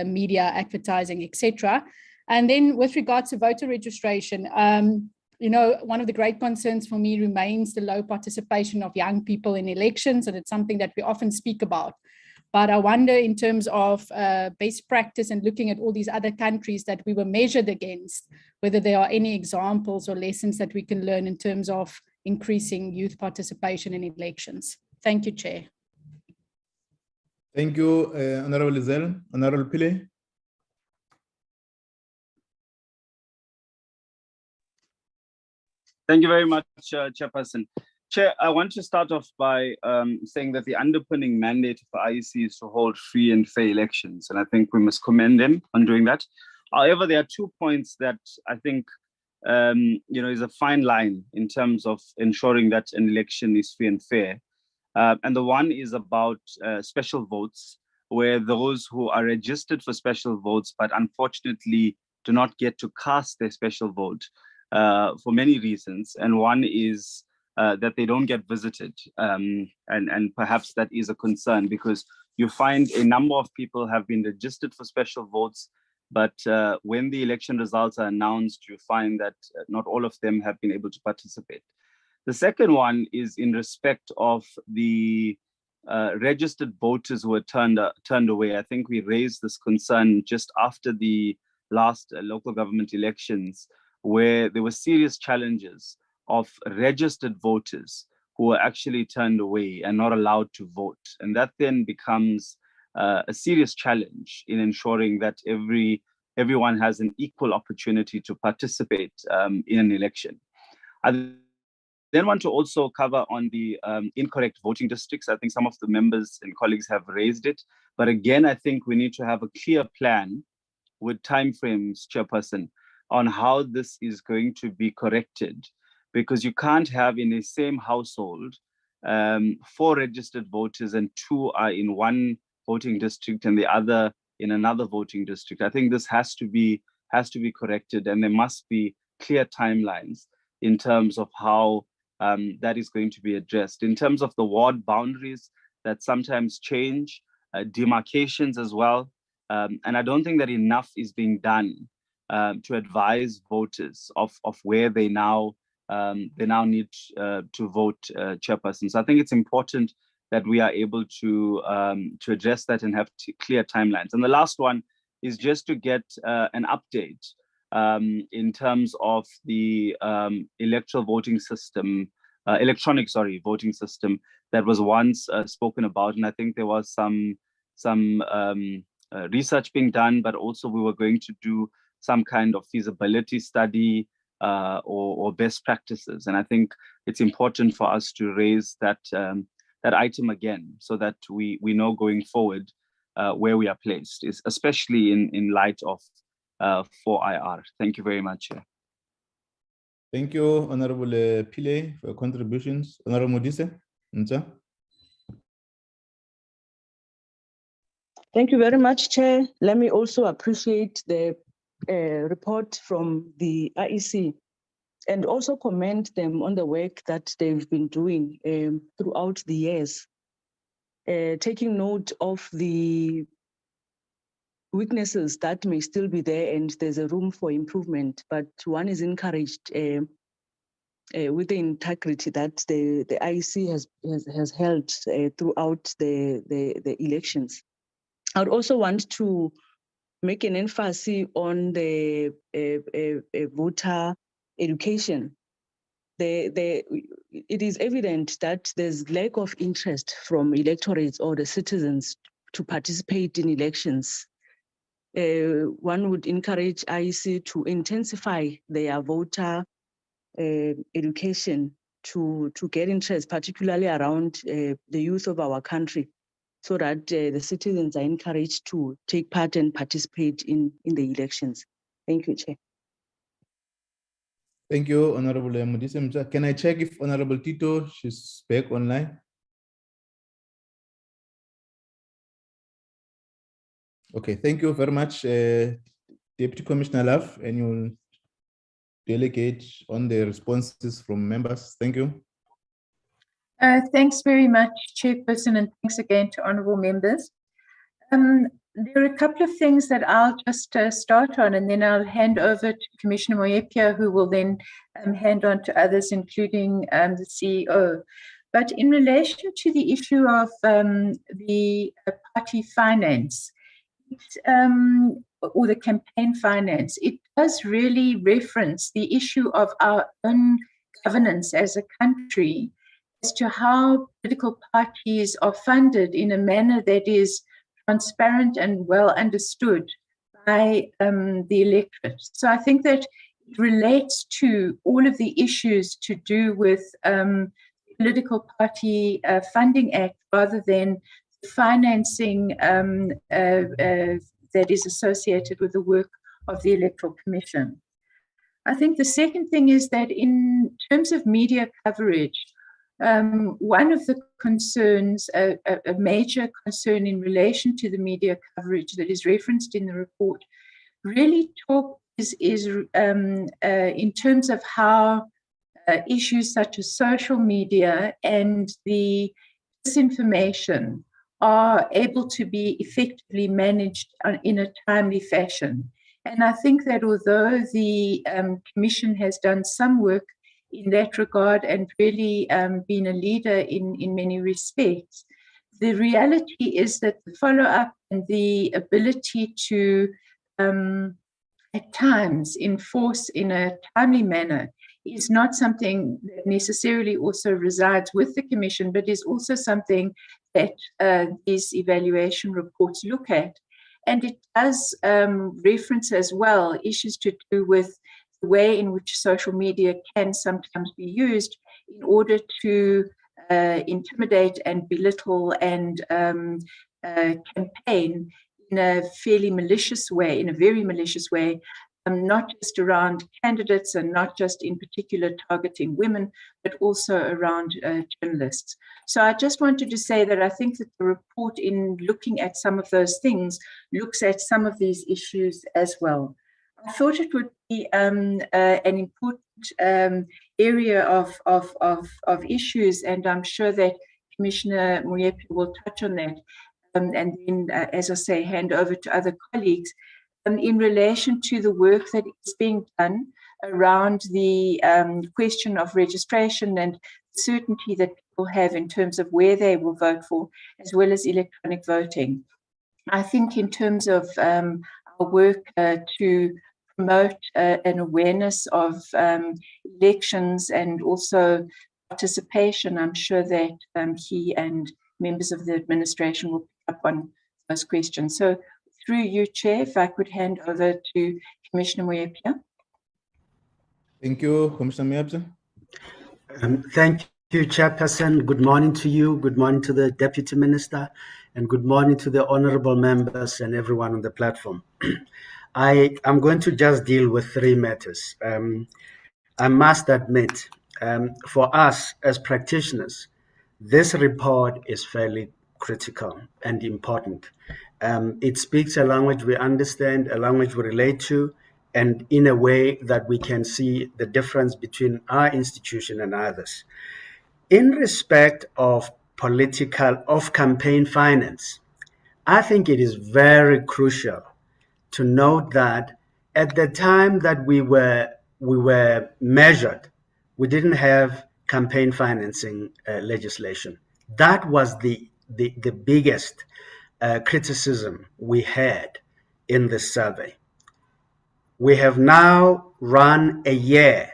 media advertising, etc. And then with regards to voter registration, one of the great concerns for me remains the low participation of young people in elections, and it's something that we often speak about. But I wonder in terms of best practice and looking at all these other countries that we were measured against, whether there are any examples or lessons that we can learn in terms of increasing youth participation in elections. Thank you, Chair. Thank you, Honorable Lizel. Honorable Pillay. Thank you very much, Chairperson. Chair, I want to start off by saying that the underpinning mandate for IEC is to hold free and fair elections, and I think we must commend them on doing that. However, there are 2 points that I think is a fine line in terms of ensuring that an election is free and fair. And the one is about special votes, where those who are registered for special votes, but unfortunately do not get to cast their special vote for many reasons. And one is that they don't get visited. And perhaps that is a concern, because you find a number of people have been registered for special votes, but when the election results are announced, you find that not all of them have been able to participate. The second one is in respect of the registered voters who were turned away. I think we raised this concern just after the last local government elections, where there were serious challenges of registered voters who were actually turned away and not allowed to vote. And that then becomes a serious challenge in ensuring that everyone has an equal opportunity to participate in an election. I then want to also cover on the incorrect voting districts. I think some of the members and colleagues have raised it. But again, I think we need to have a clear plan with timeframes, Chairperson, on how this is going to be corrected. Because you can't have in the same household 4 registered voters and 2 are in one voting district and the other in another voting district. I think this has to be corrected, and there must be clear timelines in terms of how that is going to be addressed. In terms of the ward boundaries that sometimes change, demarcations as well, And I don't think that enough is being done to advise voters of where they now need to vote chairperson. So I think it's important that we are able to address that and have clear timelines. And the last one is just to get an update in terms of the electoral voting system, electronic voting system that was once spoken about. And I think there was some research being done, but also we were going to do some kind of feasibility study or best practices. And I think it's important for us to raise that item again, so that we know going forward where we are placed, especially in light of 4IR. Thank you very much. Thank you, Honorable Pillay, for your contributions. Honorable Modise. Thank you very much, Chair. Let me also appreciate the report from the IEC and also commend them on the work that they've been doing throughout the years, taking note of the weaknesses that may still be there, and there's a room for improvement, but one is encouraged with the integrity that the IEC has held throughout the elections. I would also want to make an emphasis on the voter education. It is evident that there's lack of interest from electorates or the citizens to participate in elections. One would encourage IEC to intensify their voter education to get interest, particularly around the youth of our country, so that the citizens are encouraged to take part and participate in the elections. Thank you, Chair. Thank you, Honorable Modise. Can I check if Honorable Tito, she's back online? Okay, thank you very much, Deputy Commissioner Love, and you'll delegate on the responses from members. Thank you. Thanks very much, Chairperson, and thanks again to honourable members. There are a couple of things that I'll just start on, and then I'll hand over to Commissioner Moyepia, who will then hand on to others, including the CEO. But in relation to the issue of the party finance, or the campaign finance, it does really reference the issue of our own governance as a country, as to how political parties are funded in a manner that is transparent and well understood by the electorate. So I think that it relates to all of the issues to do with Political Party Funding Act, rather than financing that is associated with the work of the Electoral Commission. I think the second thing is that in terms of media coverage, one of the concerns, a major concern in relation to the media coverage that is referenced in the report, really is in terms of how issues such as social media and the disinformation are able to be effectively managed in a timely fashion. And I think that although the Commission has done some work in that regard and really been a leader in many respects, the reality is that the follow-up and the ability to at times enforce in a timely manner is not something that necessarily also resides with the Commission, but is also something that these evaluation reports look at. And it does reference as well issues to do with the way in which social media can sometimes be used in order to intimidate and belittle and campaign in a fairly malicious way, in a very malicious way, not just around candidates and not just in particular targeting women, but also around journalists. So I just wanted to say that I think that the report, in looking at some of those things, looks at some of these issues as well. I thought it would be an important area of issues, and I'm sure that Commissioner Moyepia will touch on that, and then, as I say, hand over to other colleagues in relation to the work that is being done around the question of registration and certainty that people have in terms of where they will vote for, as well as electronic voting. I think in terms of our work to promote an awareness of elections and also participation, I'm sure that he and members of the administration will pick up on those questions. So through you, Chair, if I could hand over to Commissioner Moyepia. Thank you, Commissioner Moyepia. Thank you, Chairperson. Good morning to you. Good morning to the Deputy Minister, and good morning to the honorable members and everyone on the platform. I'm going to just deal with three matters. I must admit, for us as practitioners, this report is fairly critical and important. It speaks a language we understand, a language we relate to, and in a way that we can see the difference between our institution and others. In respect of campaign finance, I think it is very crucial to note that at the time that we were measured, we didn't have campaign financing legislation. That was the biggest criticism we had in the survey. We have now run a year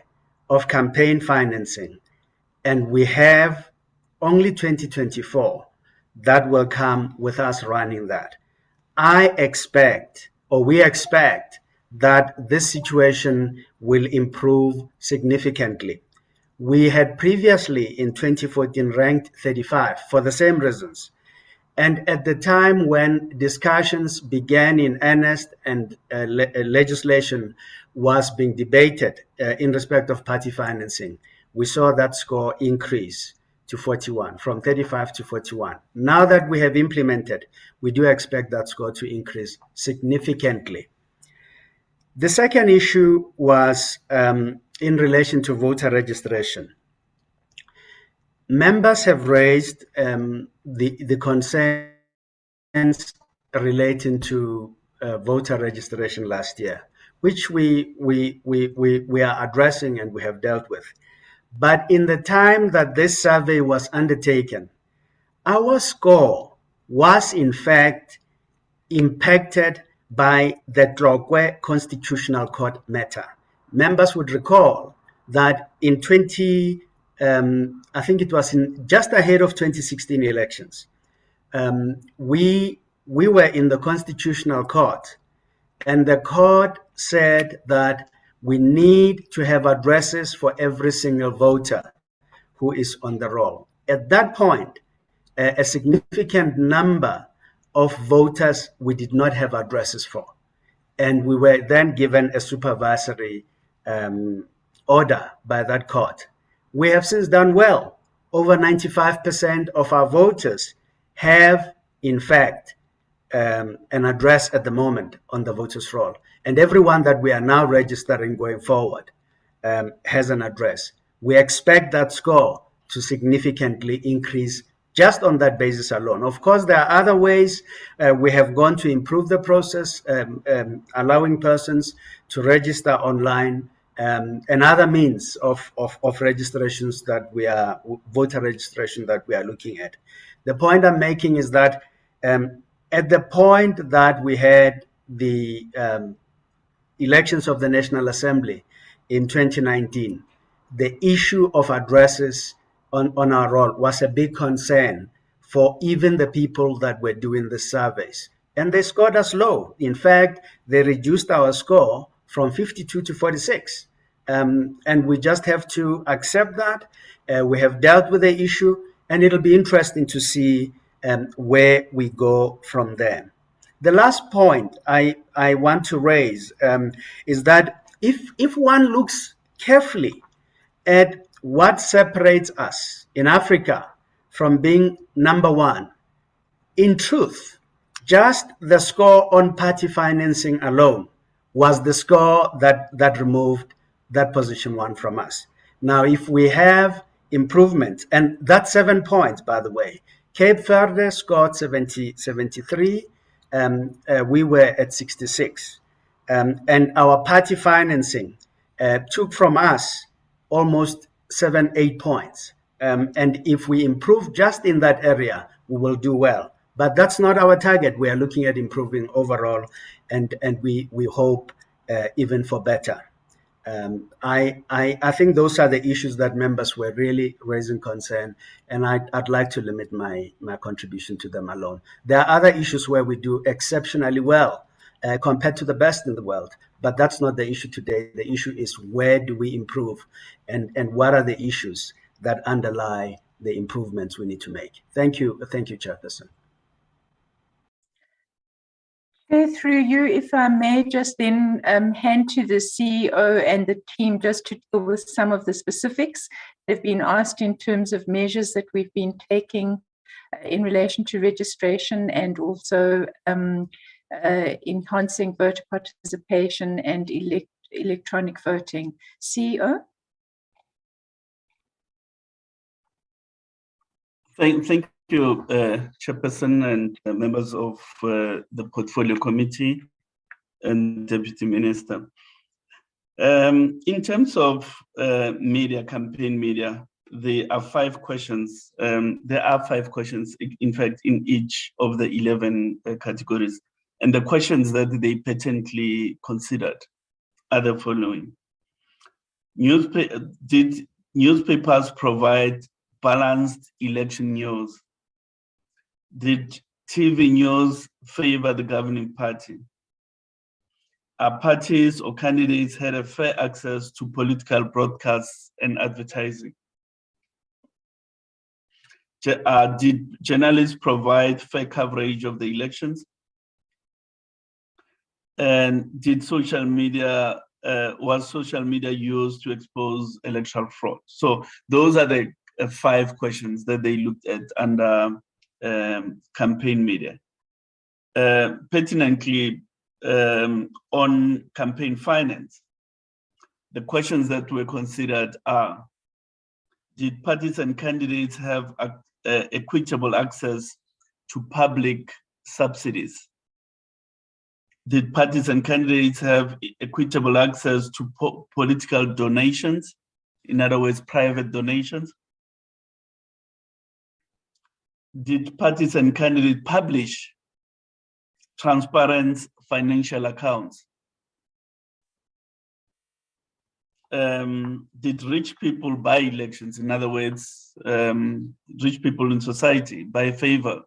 of campaign financing, and we have only 2024 that will come with us running that. We expect that this situation will improve significantly. We had previously in 2014 ranked 35 for the same reasons. And at the time when discussions began in earnest and legislation was being debated in respect of party financing, we saw that score increase to 41, from 35 to 41. Now that we have implemented, we do expect that score to increase significantly. The second issue was in relation to voter registration. Members have raised the concerns relating to voter registration last year, which we are addressing and we have dealt with. But in the time that this survey was undertaken, our score was in fact impacted by the Tlokwe Constitutional Court matter. Members would recall that in I think it was just ahead of 2016 elections, we were in the Constitutional Court, and the court said that we need to have addresses for every single voter who is on the roll. At that point, a significant number of voters we did not have addresses for. And we were then given a supervisory order by that court. We have since done well. Over 95% of our voters have, in fact, an address at the moment on the voters' roll. And everyone that we are now registering going forward has an address. We expect that score to significantly increase just on that basis alone. Of course, there are other ways we have gone to improve the process, allowing persons to register online, and other means of registrations that voter registration that we are looking at. The point I'm making is that at the point that we had the elections of the National Assembly in 2019, the issue of addresses on our roll was a big concern for even the people that were doing the surveys. And they scored us low. In fact, they reduced our score from 52 to 46. And we just have to accept that. We have dealt with the issue, and it'll be interesting to see where we go from there. The last point I want to raise is that if one looks carefully at what separates us in Africa from being number one, in truth, just the score on party financing alone was the score that removed that position one from us. Now, if we have improvements, and that 7 points, by the way, Cape Verde scored 73. We were at 66. And our party financing took from us almost 7-8 points. And if we improve just in that area, we will do well. But that's not our target. We are looking at improving overall, and we hope even for better. I think those are the issues that members were really raising concern, and I'd like to limit my contribution to them alone. There are other issues where we do exceptionally well compared to the best in the world, but that's not the issue today. The issue is where do we improve, and what are the issues that underlie the improvements we need to make. Thank you, Chairperson. Through you, if I may just then hand to the CEO and the team just to deal with some of the specifics that have been asked in terms of measures that we've been taking in relation to registration and also enhancing voter participation and electronic voting. CEO? Thank you, Chairperson and members of the Portfolio Committee and Deputy Minister. In terms of media, campaign media, there are 5 questions. There are 5 questions, in fact, in each of the 11 categories. And the questions that they patently considered are the following. Did newspapers provide balanced election news? Did TV news favor the governing party? Are parties or candidates had a fair access to political broadcasts and advertising? Did journalists provide fair coverage of the elections? And did social media, was social media used to expose electoral fraud? So those are the 5 questions that they looked at under campaign media. Pertinently, on campaign finance, the questions that were considered are, did parties and candidates have equitable access to public subsidies? Did parties and candidates have equitable access to political donations? In other words, private donations? Did parties and candidates publish transparent financial accounts? Did rich people buy elections? In other words, rich people in society buy favor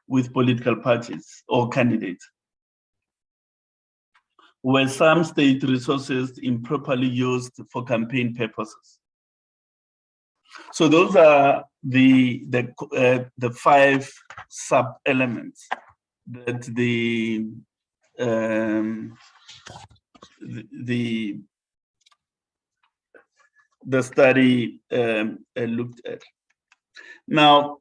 with political parties or candidates? Were some state resources improperly used for campaign purposes? So those are the 5 sub-elements that the study looked at. Now,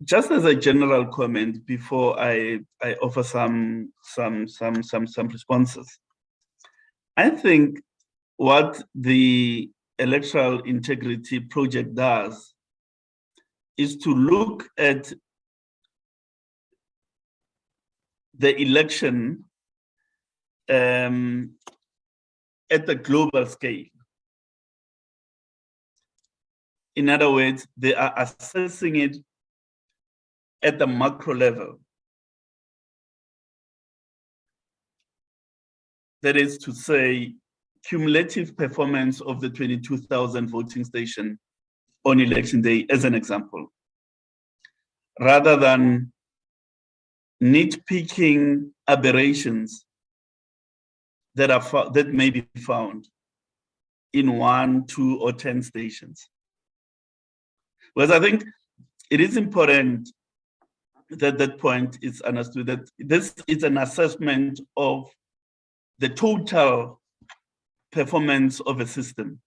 just as a general comment before I offer some responses, I think what the Electoral Integrity Project does is to look at the election at the global scale. In other words, they are assessing it at the macro level. That is to say, cumulative performance of the 22,000 voting stations on election day, as an example, rather than nitpicking aberrations that may be found in 1, 2, or 10 stations. Whereas I think it is important that that point is understood, that this is an assessment of the total performance of a system.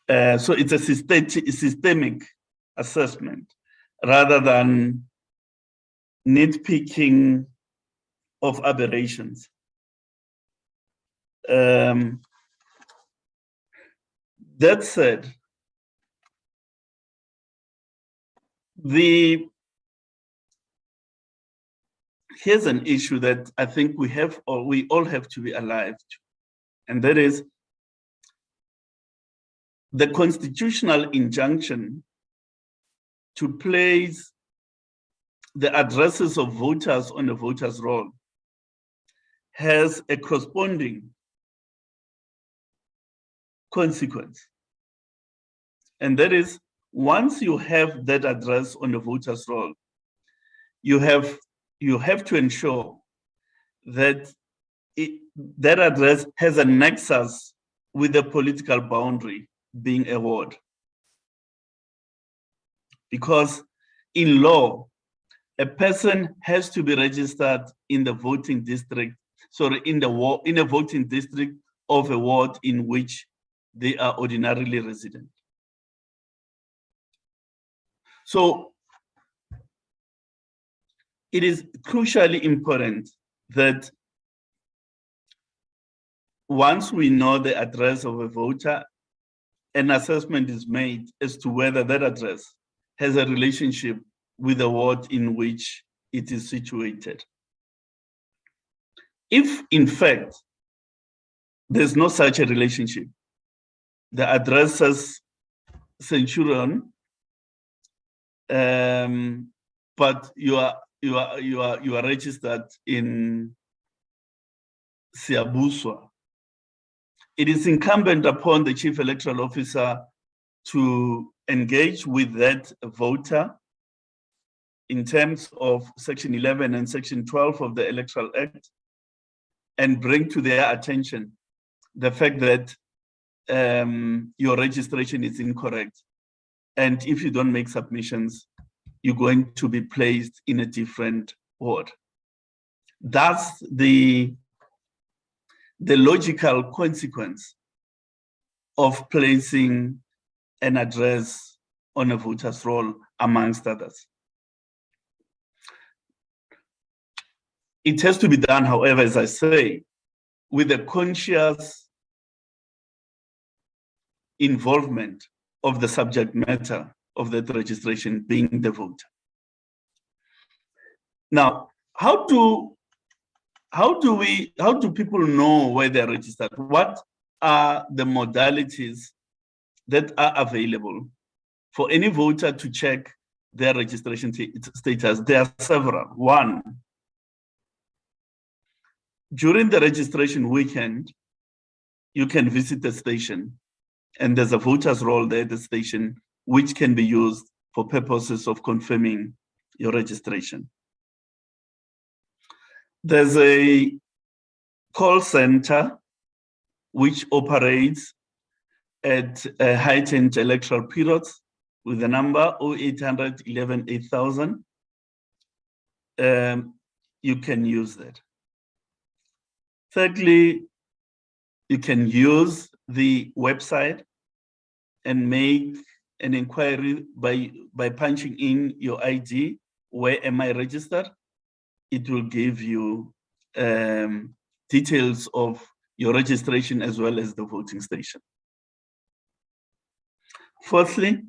So it's a systemic assessment rather than nitpicking of aberrations. That said, Here's an issue that I think we all have to be alive to, and that is the constitutional injunction to place the addresses of voters on the voters' roll has a corresponding consequence. And that is, once you have that address on the voters' roll, you have to ensure that that address has a nexus with the political boundary being a ward. Because in law, a person has to be registered in the voting district, in a voting district of a ward in which they are ordinarily resident. So it is crucially important that once we know the address of a voter, an assessment is made as to whether that address has a relationship with the ward in which it is situated. If, in fact, there's no such a relationship, the address says Centurion, but you are registered in Siabuswa, it is incumbent upon the Chief Electoral Officer to engage with that voter in terms of Section 11 and Section 12 of the Electoral Act, and bring to their attention the fact that your registration is incorrect. And if you don't make submissions, you're going to be placed in a different ward. That's the logical consequence of placing an address on a voter's roll, amongst others. It has to be done, however, as I say, with a conscious involvement of the subject matter of that registration, being the voter. Now, how do people know where they're registered? What are the modalities that are available for any voter to check their registration status? There are several. One, during the registration weekend, you can visit the station, and there's a voter's roll there at the station, which can be used for purposes of confirming your registration. There's a call center which operates at heightened electoral periods with the number 0800 11 8000. You can use that. Thirdly, you can use the website and make an inquiry by punching in your ID, where am I registered? It will give you details of your registration as well as the voting station. Fourthly,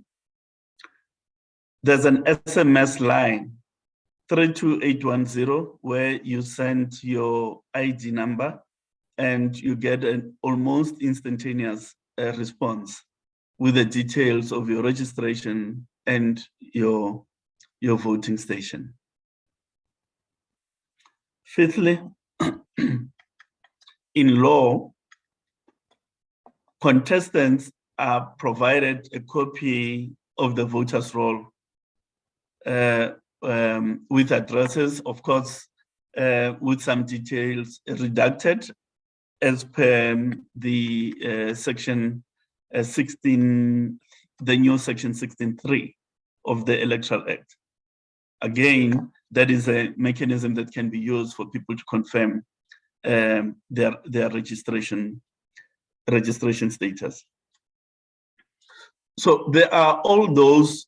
there's an SMS line, 32810, where you send your ID number and you get an almost instantaneous response with the details of your registration and your voting station. Fifthly, in law, contestants are provided a copy of the voter's roll with addresses, of course, with some details redacted as per the section 16, the new section 16.3 of the Electoral Act. Again, that is a mechanism that can be used for people to confirm their registration status. So there are all those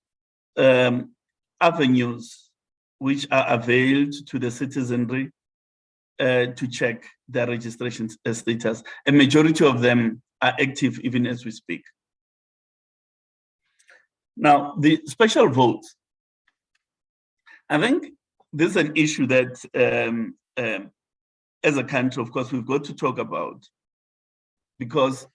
avenues which are availed to the citizenry to check their registration status. A majority of them are active even as we speak. Now, the special vote I think this is an issue that as a country, of course, we've got to talk about, because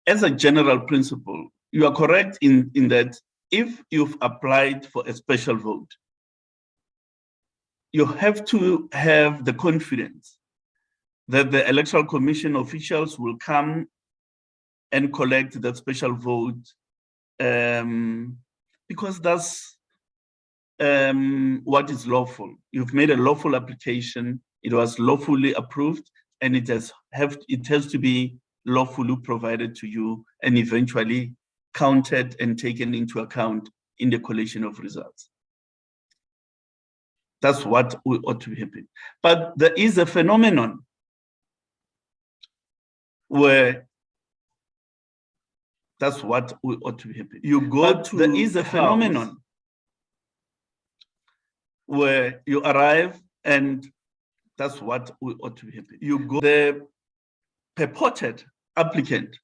as a general principle, you are correct in that if you've applied for a special vote, you have to have the confidence that the Electoral Commission officials will come and collect that special vote, because that's what is lawful. You've made a lawful application, it was lawfully approved, and it has to be lawfully provided to you and eventually counted and taken into account in the collation of results. That's what ought to happen. But there is a phenomenon where that's what ought to happen. You go to there is a phenomenon where you arrive and that's what ought to happen. You go, the purported applicant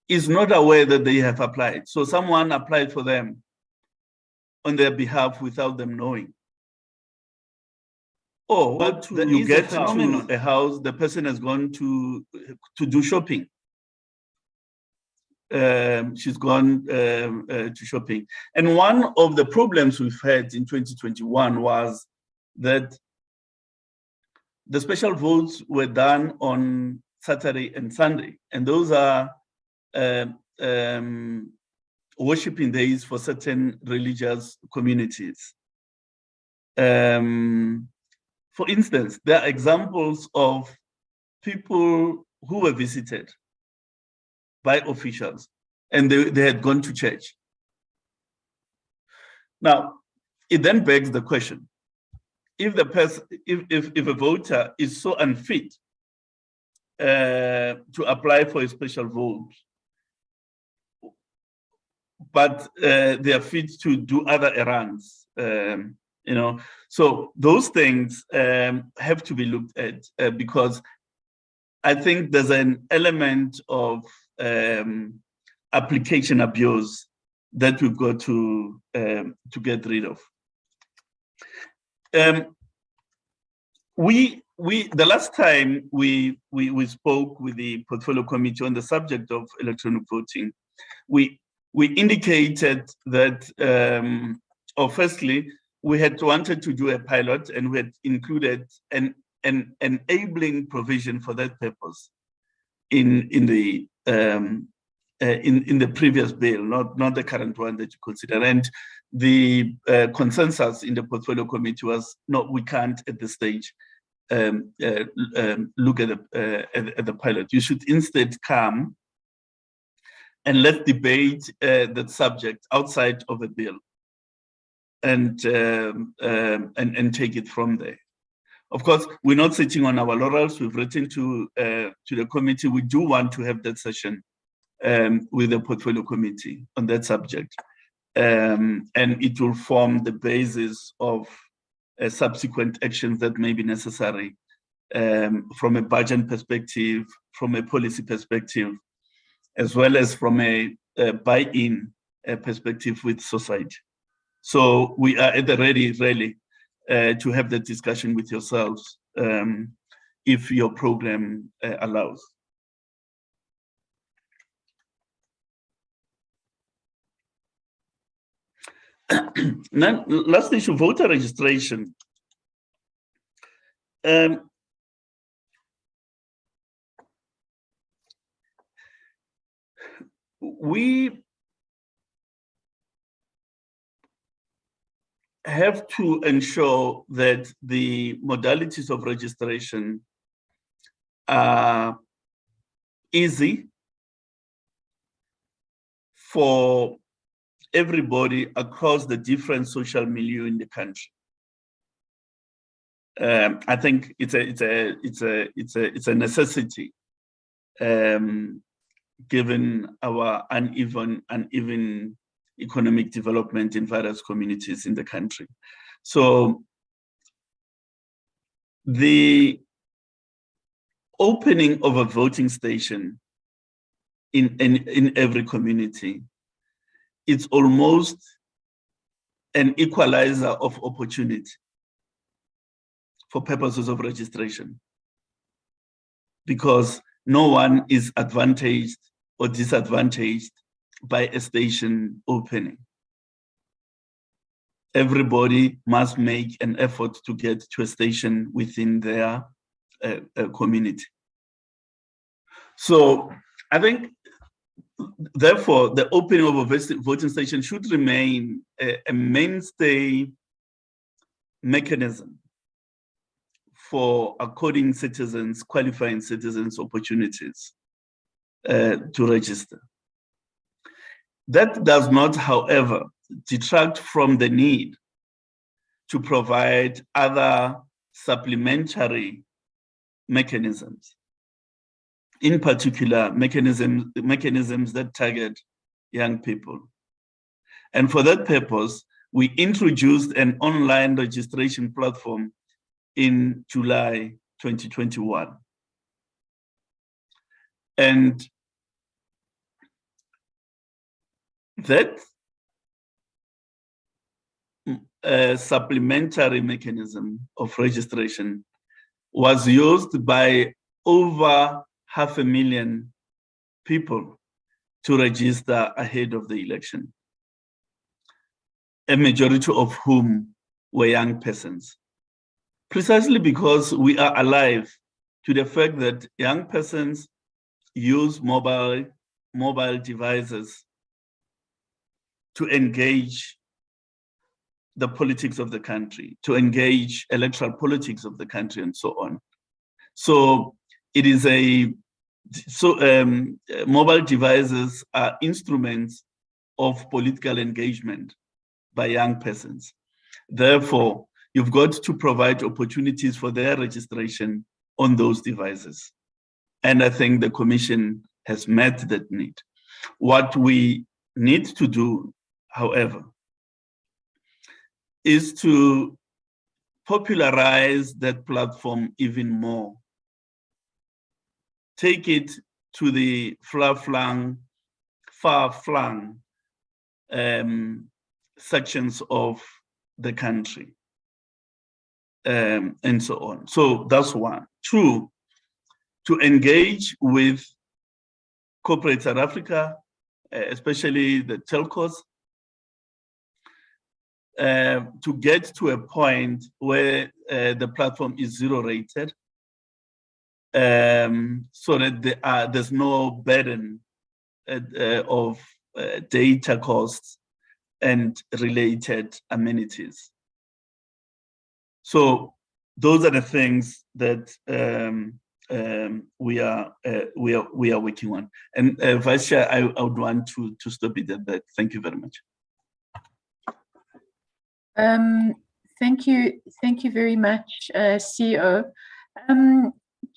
is not aware that they have applied. So someone applied for them on their behalf without them knowing. Or you get to a house, the person has gone to do shopping. She's gone to shopping. And one of the problems we've had in 2021 was that the special votes were done on Saturday and Sunday. And those are worshiping days for certain religious communities. For instance, there are examples of people who were visited by officials and they had gone to church. Now, it then begs the question, if the person, if a voter is so unfit to apply for a special vote, but they are fit to do other errands, you know, so those things have to be looked at because I think there's an element of application abuse that we've got to get rid of. The last time we spoke with the portfolio committee on the subject of electronic voting, we indicated that, firstly, we had wanted to do a pilot and we had included an enabling provision for that purpose in the previous bill, not the current one that you consider. And the consensus in the portfolio committee was, no, we can't at this stage look at the pilot. You should instead come and let's debate that subject outside of a bill and take it from there. Of course, we're not sitting on our laurels. We've written to the committee. We do want to have that session with the portfolio committee on that subject. And it will form the basis of subsequent actions that may be necessary from a budget perspective, from a policy perspective, as well as from a buy-in perspective with society. So we are at the ready, really, to have that discussion with yourselves if your program allows. Now, last issue, voter registration. We have to ensure that the modalities of registration are easy for everybody across the different social milieu in the country. I think it's a necessity, given our uneven economic development in various communities in the country. So the opening of a voting station in every community, it's almost an equalizer of opportunity for purposes of registration, because no one is advantaged or disadvantaged by a station opening. Everybody must make an effort to get to a station within their community. So I think, therefore, the opening of a voting station should remain a mainstay mechanism for according citizens, qualifying citizens, opportunities to register. That does not, however, detract from the need to provide other supplementary mechanisms, in particular mechanisms that target young people. And for that purpose, we introduced an online registration platform in July 2021. And that supplementary mechanism of registration was used by over 500,000 people to register ahead of the election, a majority of whom were young persons. Precisely because we are alive to the fact that young persons use mobile devices to engage the politics of the country, to engage electoral politics of the country, and so on. So it is mobile devices are instruments of political engagement by young persons. Therefore, you've got to provide opportunities for their registration on those devices. And I think the Commission has met that need. What we need to do, however, is to popularize that platform even more. Take it to the far-flung sections of the country, and so on. So that's one. Two, to engage with corporate South Africa, especially the telcos, to get to a point where the platform is zero-rated, so that there's no burden of data costs and related amenities. So those are the things that we are working on. And Vice Chair, I would want to stop it at that. Thank you very much. Thank you very much, CEO.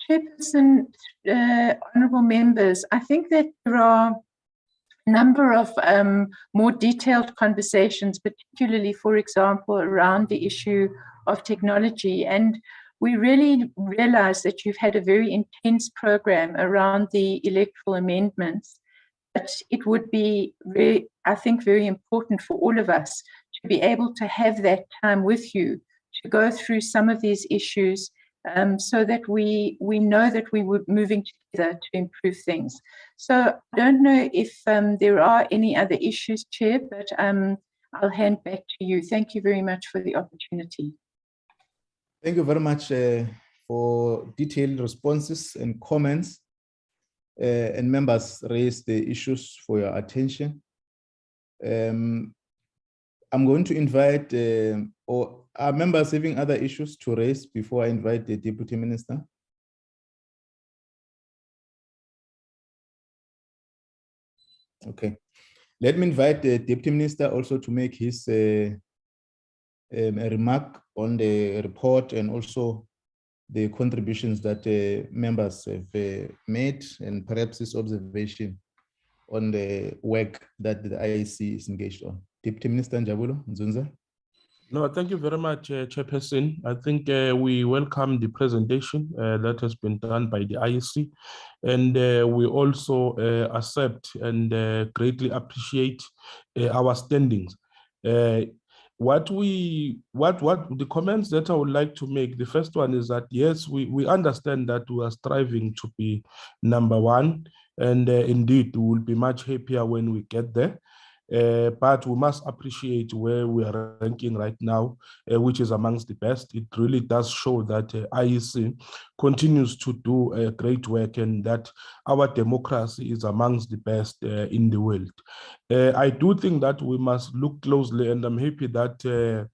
Chairperson, honourable members, I think that there are a number of more detailed conversations, particularly, for example, around the issue of technology. And we really realize that you've had a very intense program around the electoral amendments, but it would be, I think, very important for all of us to be able to have that time with you to go through some of these issues, so that we know that we were moving together to improve things. So I don't know if there are any other issues, Chair, but I'll hand back to you. Thank you very much for the opportunity. Thank you very much for detailed responses and comments. And members raised the issues for your attention. I'm going to invite, or are members having other issues to raise before I invite the Deputy Minister? Okay, let me invite the Deputy Minister also to make his a remark on the report and also the contributions that members have made, and perhaps his observation on the work that the IEC is engaged on. Deputy Minister Njabulo Nzunza. No, thank you very much, Chairperson. I think we welcome the presentation that has been done by the IEC, and we also accept and greatly appreciate our standings. what the comments that I would like to make, the first one is that, yes, we understand that we are striving to be number one, and indeed, we will be much happier when we get there. But we must appreciate where we are ranking right now, which is amongst the best. It really does show that IEC continues to do great work and that our democracy is amongst the best in the world. I do think that we must look closely, and I'm happy that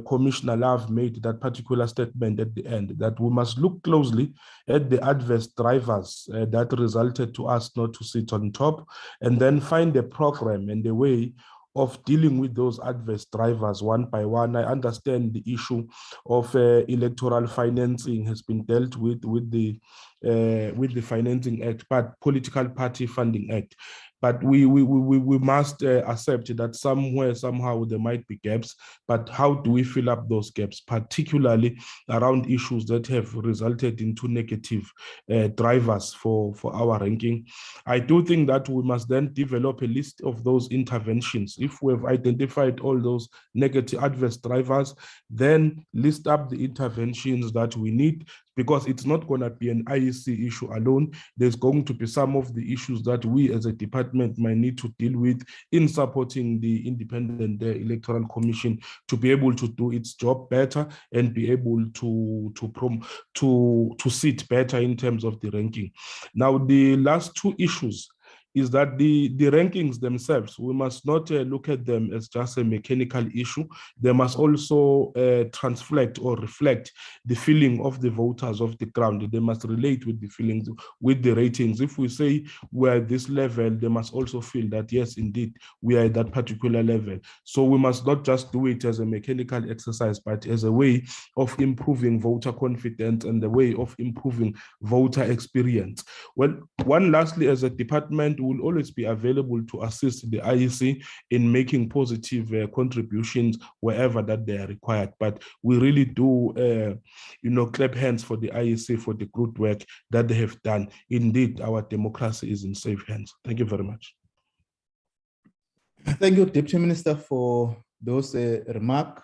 Commissioner Love made that particular statement at the end, that we must look closely at the adverse drivers that resulted to us not to sit on top, and then find a program and a way of dealing with those adverse drivers one by one. I understand the issue of electoral financing has been dealt with the Financing Act, but Political Party Funding Act. But we must accept that somewhere, somehow, there might be gaps. But how do we fill up those gaps, particularly around issues that have resulted into negative drivers for our ranking? I do think that we must then develop a list of those interventions. If we have identified all those negative adverse drivers, then list up the interventions that we need, because it's not going to be an IEC issue alone. There's going to be some of the issues that we as a department might need to deal with in supporting the Independent Electoral Commission to be able to do its job better and be able to sit better in terms of the ranking. Now, the last two issues is that the rankings themselves, we must not look at them as just a mechanical issue. They must also reflect the feeling of the voters of the ground. They must relate with the feelings, with the ratings. If we say we're at this level, they must also feel that, yes, indeed, we are at that particular level. So we must not just do it as a mechanical exercise, but as a way of improving voter confidence and the way of improving voter experience. Well, lastly, as a department, will always be available to assist the IEC in making positive contributions wherever that they are required. But we really do, clap hands for the IEC for the good work that they have done. Indeed, our democracy is in safe hands. Thank you very much. Thank you, Deputy Minister, for those remarks.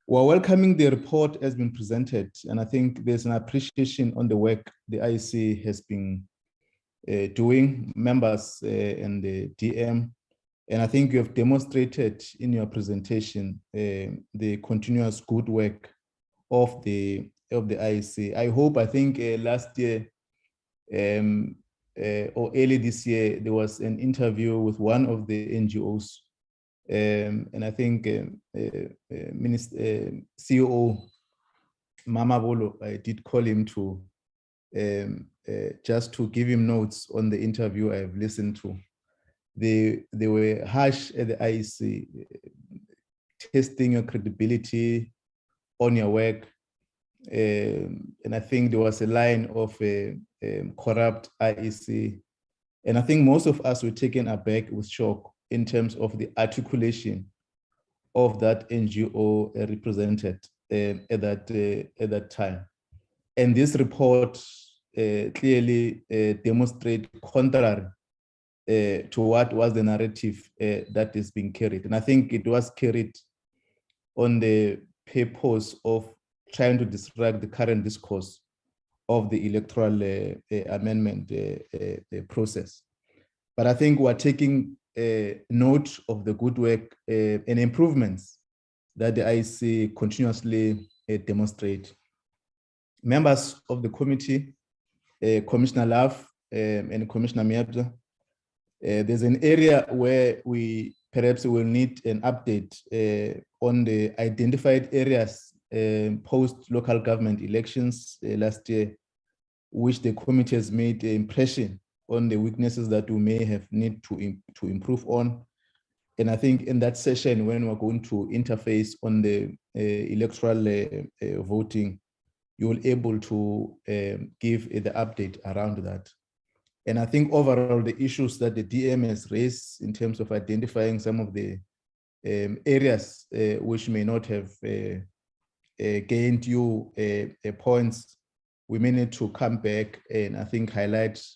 We're welcoming the report has been presented, and I think there's an appreciation on the work the IEC has been doing, members and the DM, and I think you have demonstrated in your presentation the continuous good work of the IEC. I think last year or early this year, there was an interview with one of the NGOs. And I think CEO Mama Bolo, I did call him to just to give him notes on the interview I have listened to. They were harsh at the IEC, testing your credibility on your work. And I think there was a line of corrupt IEC. And I think most of us were taken aback with shock in terms of the articulation of that NGO represented at that time. And this report clearly demonstrates contrary to what was the narrative that is being carried. And I think it was carried on the purpose of trying to distract the current discourse of the electoral amendment process. But I think we're taking note of the good work and improvements that the IEC continuously demonstrate. Members of the committee, Commissioner Love and Commissioner Miabza, there's an area where we perhaps will need an update on the identified areas post-local government elections last year, which the committee has made an impression on the weaknesses that we may have need to improve on. And I think in that session, when we're going to interface on the electoral voting, you will be able to give the update around that. And I think overall, the issues that the DM has raised in terms of identifying some of the areas which may not have gained you points, we may need to come back and I think highlight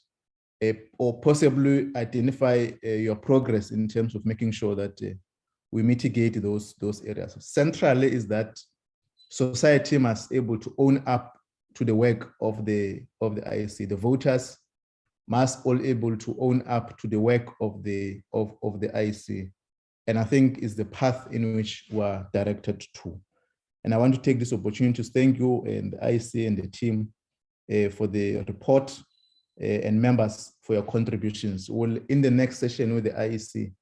or possibly identify your progress in terms of making sure that we mitigate those areas. Centrally is that society must able to own up to the work of the IEC. The voters must all able to own up to the work of the IEC. And I think is the path in which we're directed to. And I want to take this opportunity to thank you and the IEC and the team for the report and members for your contributions. We'll, in the next session with the IEC,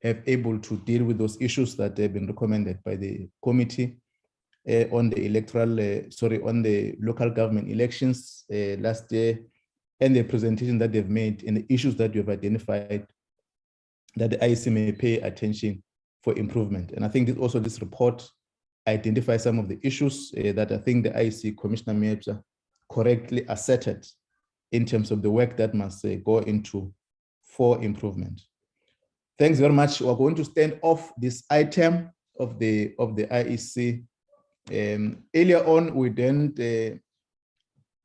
have able to deal with those issues that have been recommended by the committee on the on the local government elections last year, and the presentation that they've made and the issues that you've identified that the IEC may pay attention for improvement. And I think that also this report identifies some of the issues that I think the IEC Commissioner Miecha correctly asserted in terms of the work that must go into for improvement. Thanks very much. We're going to stand off this item of the IEC. Earlier on, we then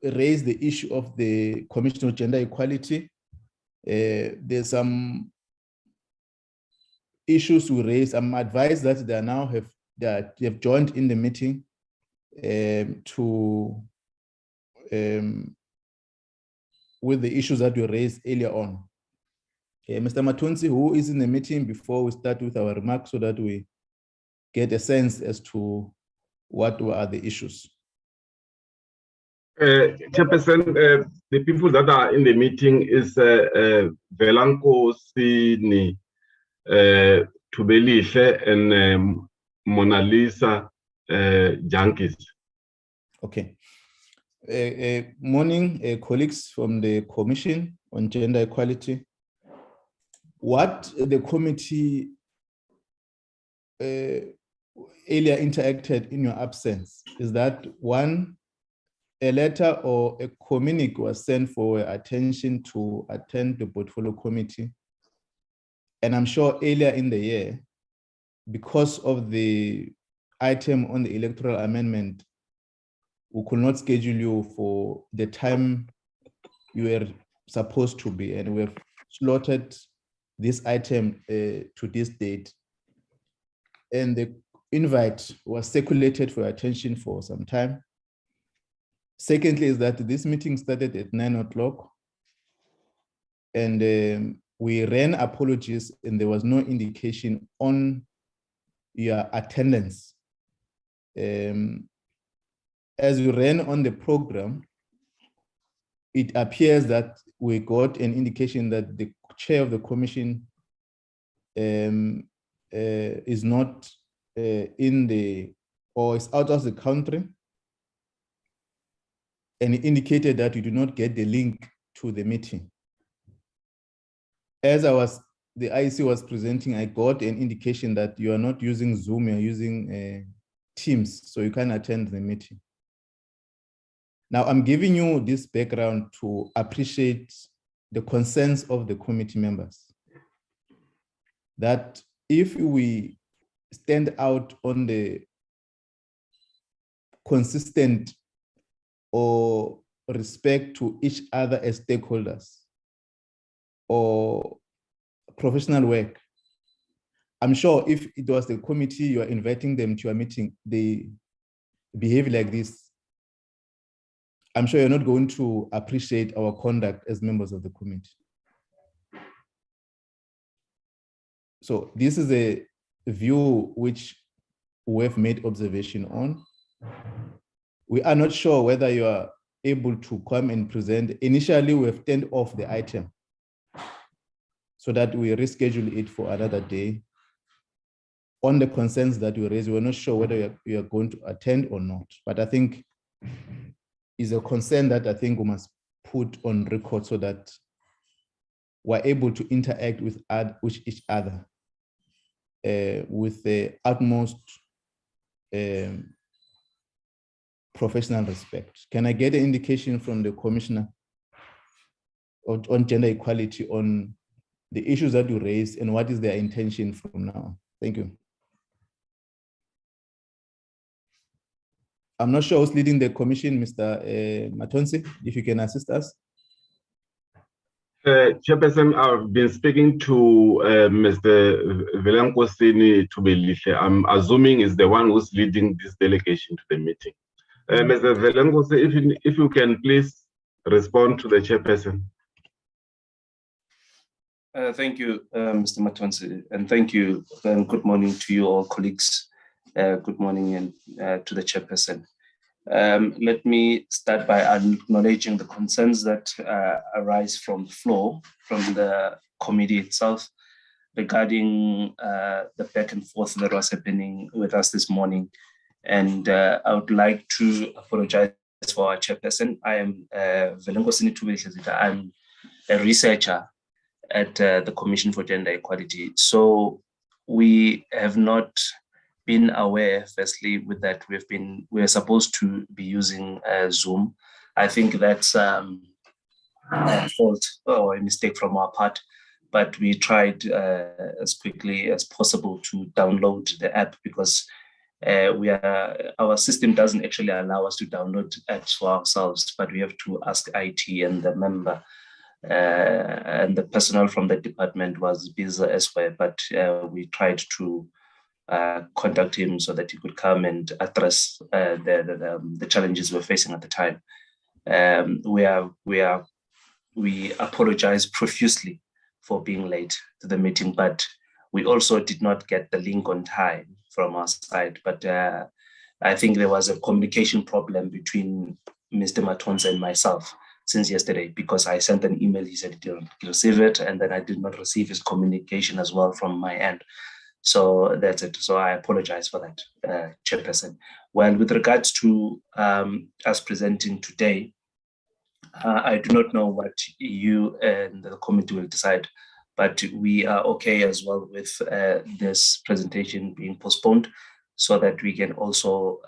raised the issue of the Commission on Gender Equality. There's some issues we raised. I'm advised that they now have joined in the meeting with the issues that were raised earlier on. Mr. Matonsi, who is in the meeting before we start with our remarks so that we get a sense as to what were the issues? Chairperson, the people that are in the meeting is Velanko Sini, Tubelishe, and Mona Lisa Junkies. Okay. Morning, colleagues from the Commission on Gender Equality. What the committee earlier interacted in your absence is that one, a letter or a communique was sent for attention to attend the portfolio committee. And I'm sure earlier in the year, because of the item on the electoral amendment, we could not schedule you for the time you were supposed to be, and we have slotted this item to this date. And the invite was circulated for attention for some time. Secondly, is that this meeting started at 9 o'clock, and we ran apologies, and there was no indication on your attendance. As we ran on the program, it appears that we got an indication that the chair of the commission is not or is out of the country, and it indicated that you do not get the link to the meeting. As the IEC was presenting, I got an indication that you are not using Zoom, you're using Teams, so you can attend the meeting. Now, I'm giving you this background to appreciate the concerns of the committee members, that if we stand out on the consistent or respect to each other as stakeholders or professional work, I'm sure if it was the committee, you are inviting them to a meeting, they behave like this, I'm sure you're not going to appreciate our conduct as members of the committee. So this is a view which we have made observation on. We are not sure whether you are able to come and present. Initially, we have turned off the item so that we reschedule it for another day. On the concerns that we raised, we're not sure whether you are going to attend or not. But I think is a concern that I think we must put on record so that we're able to interact with each other with the utmost professional respect. Can I get an indication from the Commissioner on gender equality on the issues that you raised and what is their intention from now? Thank you. I'm not sure who's leading the commission, Mr. Matonsi, if you can assist us. Chairperson, I've been speaking to Mr. Velenkosini Tubelihle. I'm assuming is the one who's leading this delegation to the meeting. Mr. Velenkosini, if you can please respond to the chairperson. Thank you, Mr. Matonsi, and thank you, and good morning to you all colleagues. Good morning and to the chairperson. Let me start by acknowledging the concerns that arise from the floor, from the committee itself, regarding the back and forth that was happening with us this morning. And I would like to apologize for our chairperson. I am Velenkosini Tubelihle. I'm a researcher at the Commission for Gender Equality. So we have not been aware, firstly, with that we're supposed to be using Zoom. I think that's a fault or a mistake from our part, but we tried as quickly as possible to download the app because our system doesn't actually allow us to download apps for ourselves, but we have to ask IT, and the member and the personnel from the department was busy elsewhere, but we tried to contact him so that he could come and address the challenges we're facing at the time. We apologize profusely for being late to the meeting, but we also did not get the link on time from our side. But I think there was a communication problem between Mr. Matonsi and myself since yesterday, because I sent an email, he said he didn't receive it, and then I did not receive his communication as well from my end. So that's it. So I apologize for that, Chairperson. Well, with regards to us presenting today, I do not know what you and the committee will decide, but we are okay as well with this presentation being postponed so that we can also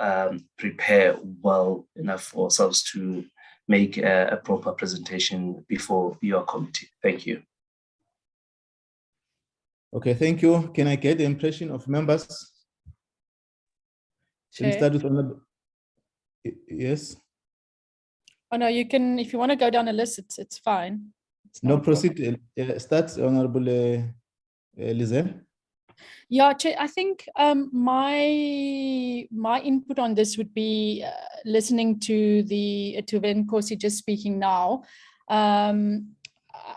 prepare well enough for ourselves to make a proper presentation before your committee. Thank you. Okay, thank you. Can I get the impression of members? Shall we start with Honorable? Yes. Oh no, you can, if you want to go down a list, it's fine. No, proceed. Start, Honorable Lizel. Yeah, Chair, I think my input on this would be listening to Velenkosini just speaking now.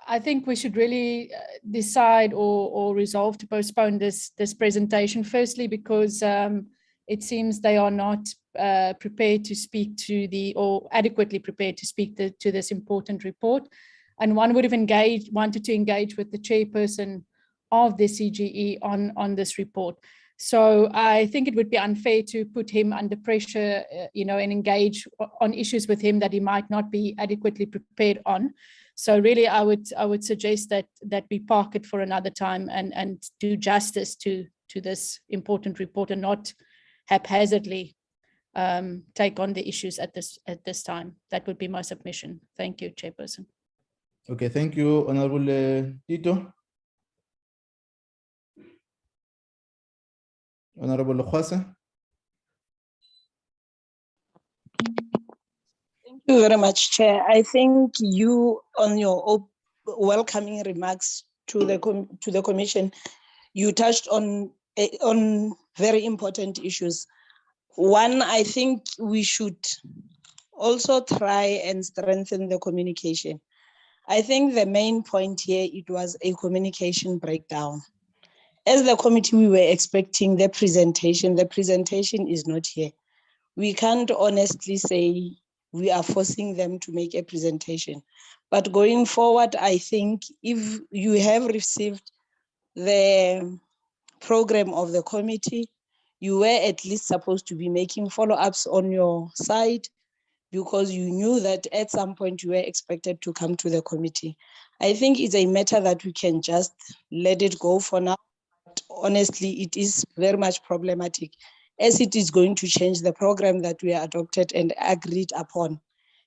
I think we should really decide or resolve to postpone this presentation. Firstly, because it seems they are not prepared to speak to or adequately prepared to speak to this important report. And one would have wanted to engage with the chairperson of the CGE on this report. So I think it would be unfair to put him under pressure, and engage on issues with him that he might not be adequately prepared on. So really, I would suggest that we park it for another time and do justice to this important report and not haphazardly take on the issues at this time. That would be my submission. Thank you, Chairperson. Okay, thank you, Honorable Tito. Honorable Khwasa. Thank you very much, Chair. I think you, on your welcoming remarks to the Commission, you touched on very important issues. One, I think we should also try and strengthen the communication. I think the main point here, it was a communication breakdown. As the committee, we were expecting the presentation. The presentation is not here. We can't honestly say we are forcing them to make a presentation. But going forward, I think if you have received the program of the committee, you were at least supposed to be making follow-ups on your side, because you knew that at some point you were expected to come to the committee. I think it's a matter that we can just let it go for now. But honestly, it is very much problematic, as it is going to change the program that we adopted and agreed upon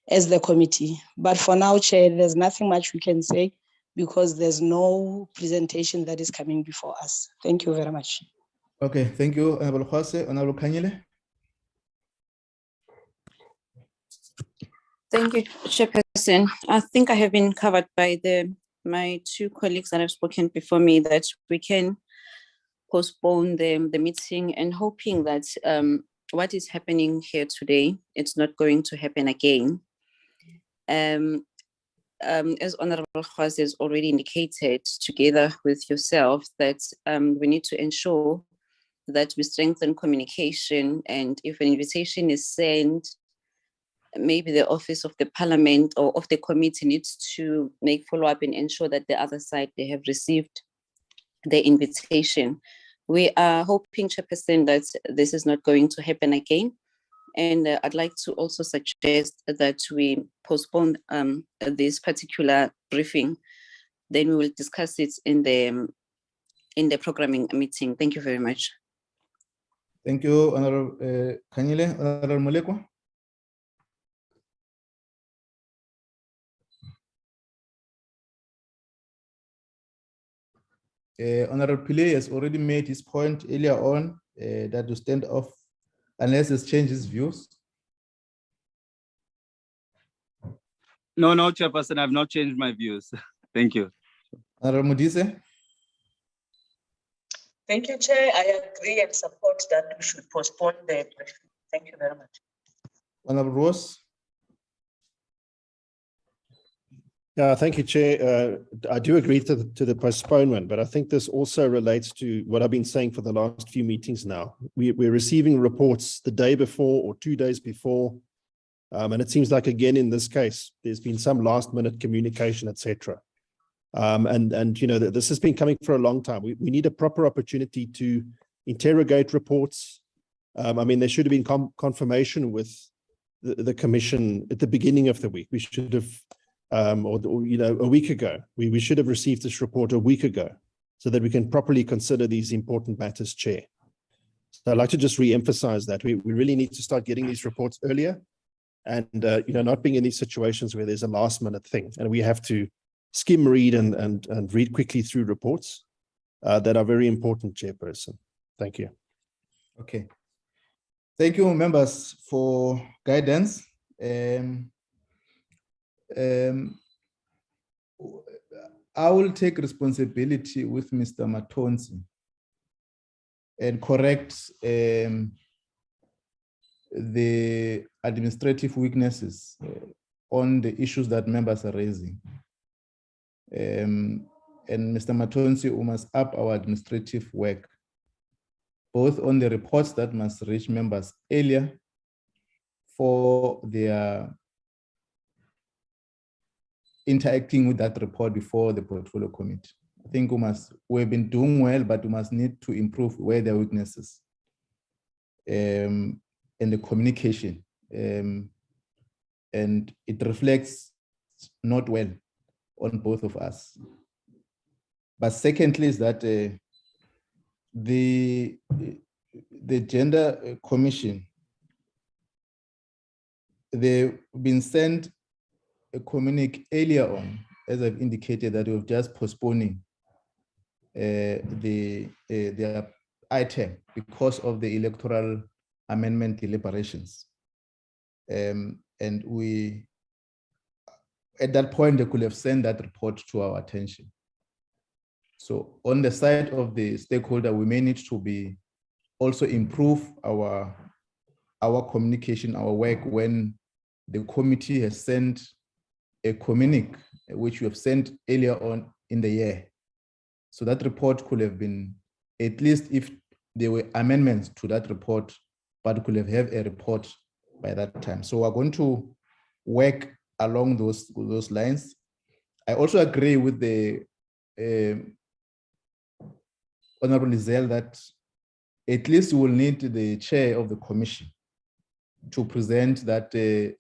as the committee. But for now, Chair, there's nothing much we can say because there's no presentation that is coming before us. Thank you very much. Okay, thank you, Honorable Khwasa. Honorable Kanyile. Thank you, Chairperson. I think I have been covered by the my two colleagues that have spoken before me that we can postpone the meeting, and hoping that what is happening here today, it's not going to happen again. As Honorable Khwazi has already indicated, together with yourself, that we need to ensure that we strengthen communication, and if an invitation is sent, maybe the office of the parliament or of the committee needs to make follow-up and ensure that the other side, they have received the invitation. We are hoping, Chairperson, that this is not going to happen again. And I'd like to also suggest that we postpone this particular briefing. Then we will discuss it in the programming meeting. Thank you very much. Thank you, Honorable Kanyile. Honorable Molekwa. Honorable Pillay has already made his point earlier on that to stand off unless he's changed his views. No, Chairperson, I've not changed my views. Thank you. Honorable Modise. Thank you, Chair. I agree and support that we should postpone the briefing. Thank you very much. Honorable Rose. Yeah, thank you, Chair. I do agree to the postponement, but I think this also relates to what I've been saying for the last few meetings now. We're receiving reports the day before or 2 days before, and it seems like, again, in this case, there's been some last-minute communication, etc. And you know, this has been coming for a long time. We need a proper opportunity to interrogate reports. I mean, there should have been confirmation with the commission at the beginning of the week. We should have, or you know, a week ago. We should have received this report a week ago so that we can properly consider these important matters, Chair. So I'd like to just re-emphasize that we really need to start getting these reports earlier, and you know, not being in these situations where there's a last-minute thing and we have to skim read and read quickly through reports that are very important, Chairperson. Thank you. Okay. Thank you, members, for guidance. I will take responsibility with Mr. Matonsi and correct the administrative weaknesses on the issues that members are raising. And Mr. Matonsi, we must up our administrative work, both on the reports that must reach members earlier for their interacting with that report before the portfolio committee. I think we've been doing well, but we must need to improve where there are weaknesses in the communication. And it reflects not well on both of us. But secondly is that the Gender Commission, they've been sent a communique earlier on, as I've indicated, that we're just postponing the item because of the electoral amendment deliberations. And we, at that point, they could have sent that report to our attention. So on the side of the stakeholder, we may need to be also improve our communication, our work when the committee has sent a communique, which we have sent earlier on in the year. So that report could have been, at least if there were amendments to that report, but could have a report by that time. So we're going to work along those lines. I also agree with the Honorable Lizelle that at least we will need the chair of the commission to present that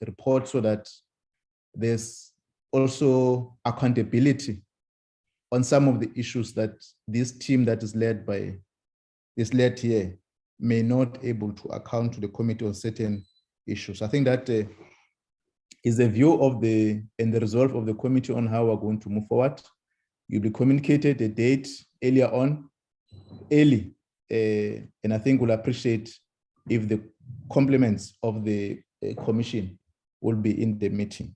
report so that there's also accountability on some of the issues that this team that is led here may not able to account to the committee on certain issues. I think that is the view of the resolve of the committee on how we're going to move forward. You'll be communicated a date earlier on, and I think we'll appreciate if the compliments of the commission will be in the meeting.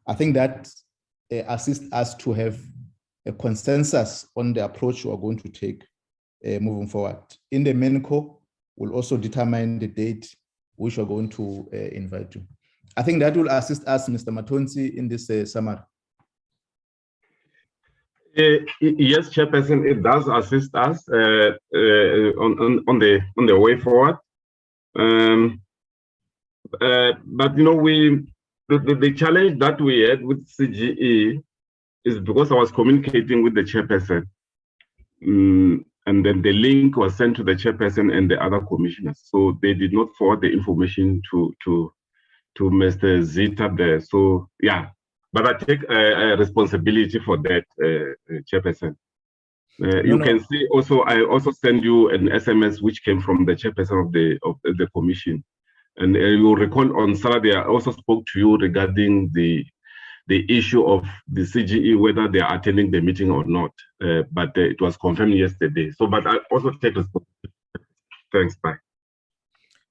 I think that assists us to have a consensus on the approach we are going to take moving forward. In the MENCO, we'll also determine the date which we're going to invite you. I think that will assist us, Mr. Matonsi, in this summary. Yes, Chairperson, it does assist us on the way forward. But you know, the challenge that we had with CGE is because I was communicating with the Chairperson, and then the link was sent to the Chairperson and the other commissioners, so they did not forward the information to Mr. Zita there. So yeah, but I take responsibility for that, Chairperson. You can see also, I also send you an SMS which came from the Chairperson of the Commission. And you'll recall on Saturday, I also spoke to you regarding the issue of the CGE, whether they are attending the meeting or not. But it was confirmed yesterday. So, but I also take responsibility. Thanks, bye.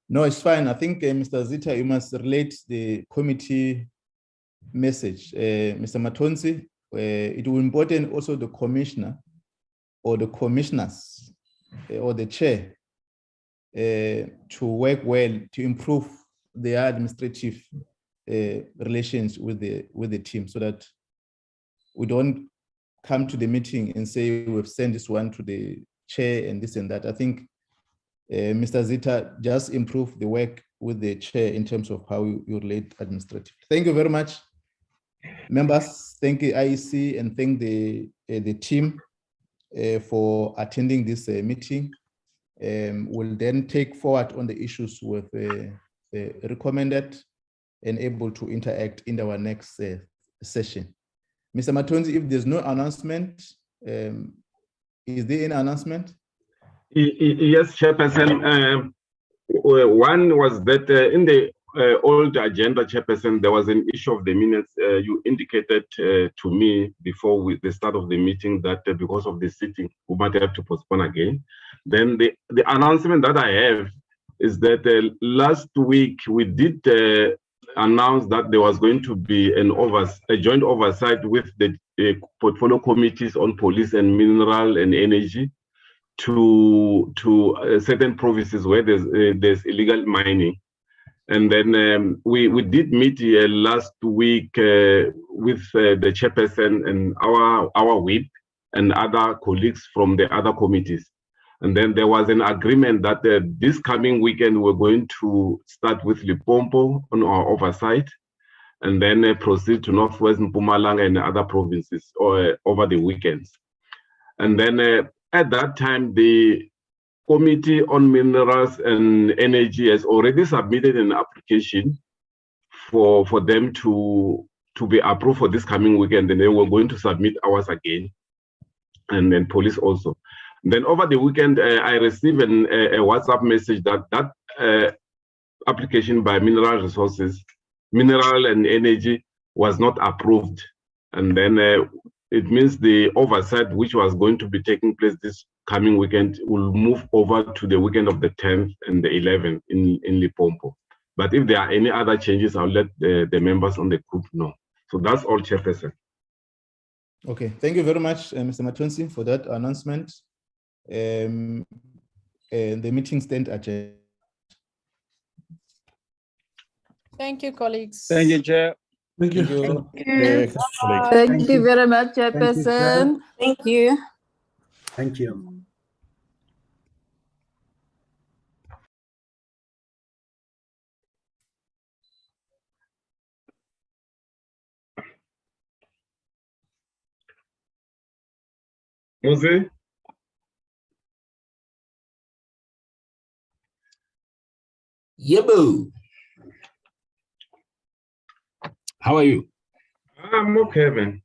No, it's fine. I think, Mr. Zita, you must relate the committee message. Mr. Matonsi, it will be important also the commissioner or the commissioners or the chair to work well to improve their administrative relations with the team, so that we don't come to the meeting and say we've sent this one to the chair and this and that. I think Mr. Zita just improve the work with the chair in terms of how you relate administratively. Thank you very much, members. Thank you, IEC, and thank the team for attending this meeting. We'll then take forward on the issues we've recommended and able to interact in our next session. Mr. Matonzi, if there's no announcement, is there any announcement? Yes, Chairperson. One was that in the old agenda, Chairperson, there was an issue of the minutes. You indicated to me before the start of the meeting that because of the sitting, we might have to postpone again. Then the announcement that I have is that last week we did announce that there was going to be a joint oversight with the portfolio committees on police and mineral and energy to certain provinces where there's illegal mining. And then we did meet last week with the chairperson and our whip and other colleagues from the other committees. And then there was an agreement that this coming weekend we're going to start with Limpopo on our oversight, and then proceed to Northwest Mpumalanga and other provinces over the weekends. And then at that time, the Committee on Minerals and Energy has already submitted an application for them to be approved for this coming weekend, and then we're going to submit ours again, and then police also. Then over the weekend, I received a WhatsApp message that application by Mineral Resources, Mineral and Energy was not approved. And then it means the oversight, which was going to be taking place this coming weekend, will move over to the weekend of the 10th and the 11th in Limpopo. But if there are any other changes, I'll let the members on the group know. So that's all, Chairperson. Okay, thank you very much, Mr. Matonsi, for that announcement. The meeting stands adjourned. Thank you, colleagues. Thank you, Chair. Thank you. Thank you very much, Chairperson. Thank you. Thank you. Jose? Yebo. How are you? I'm okay, man.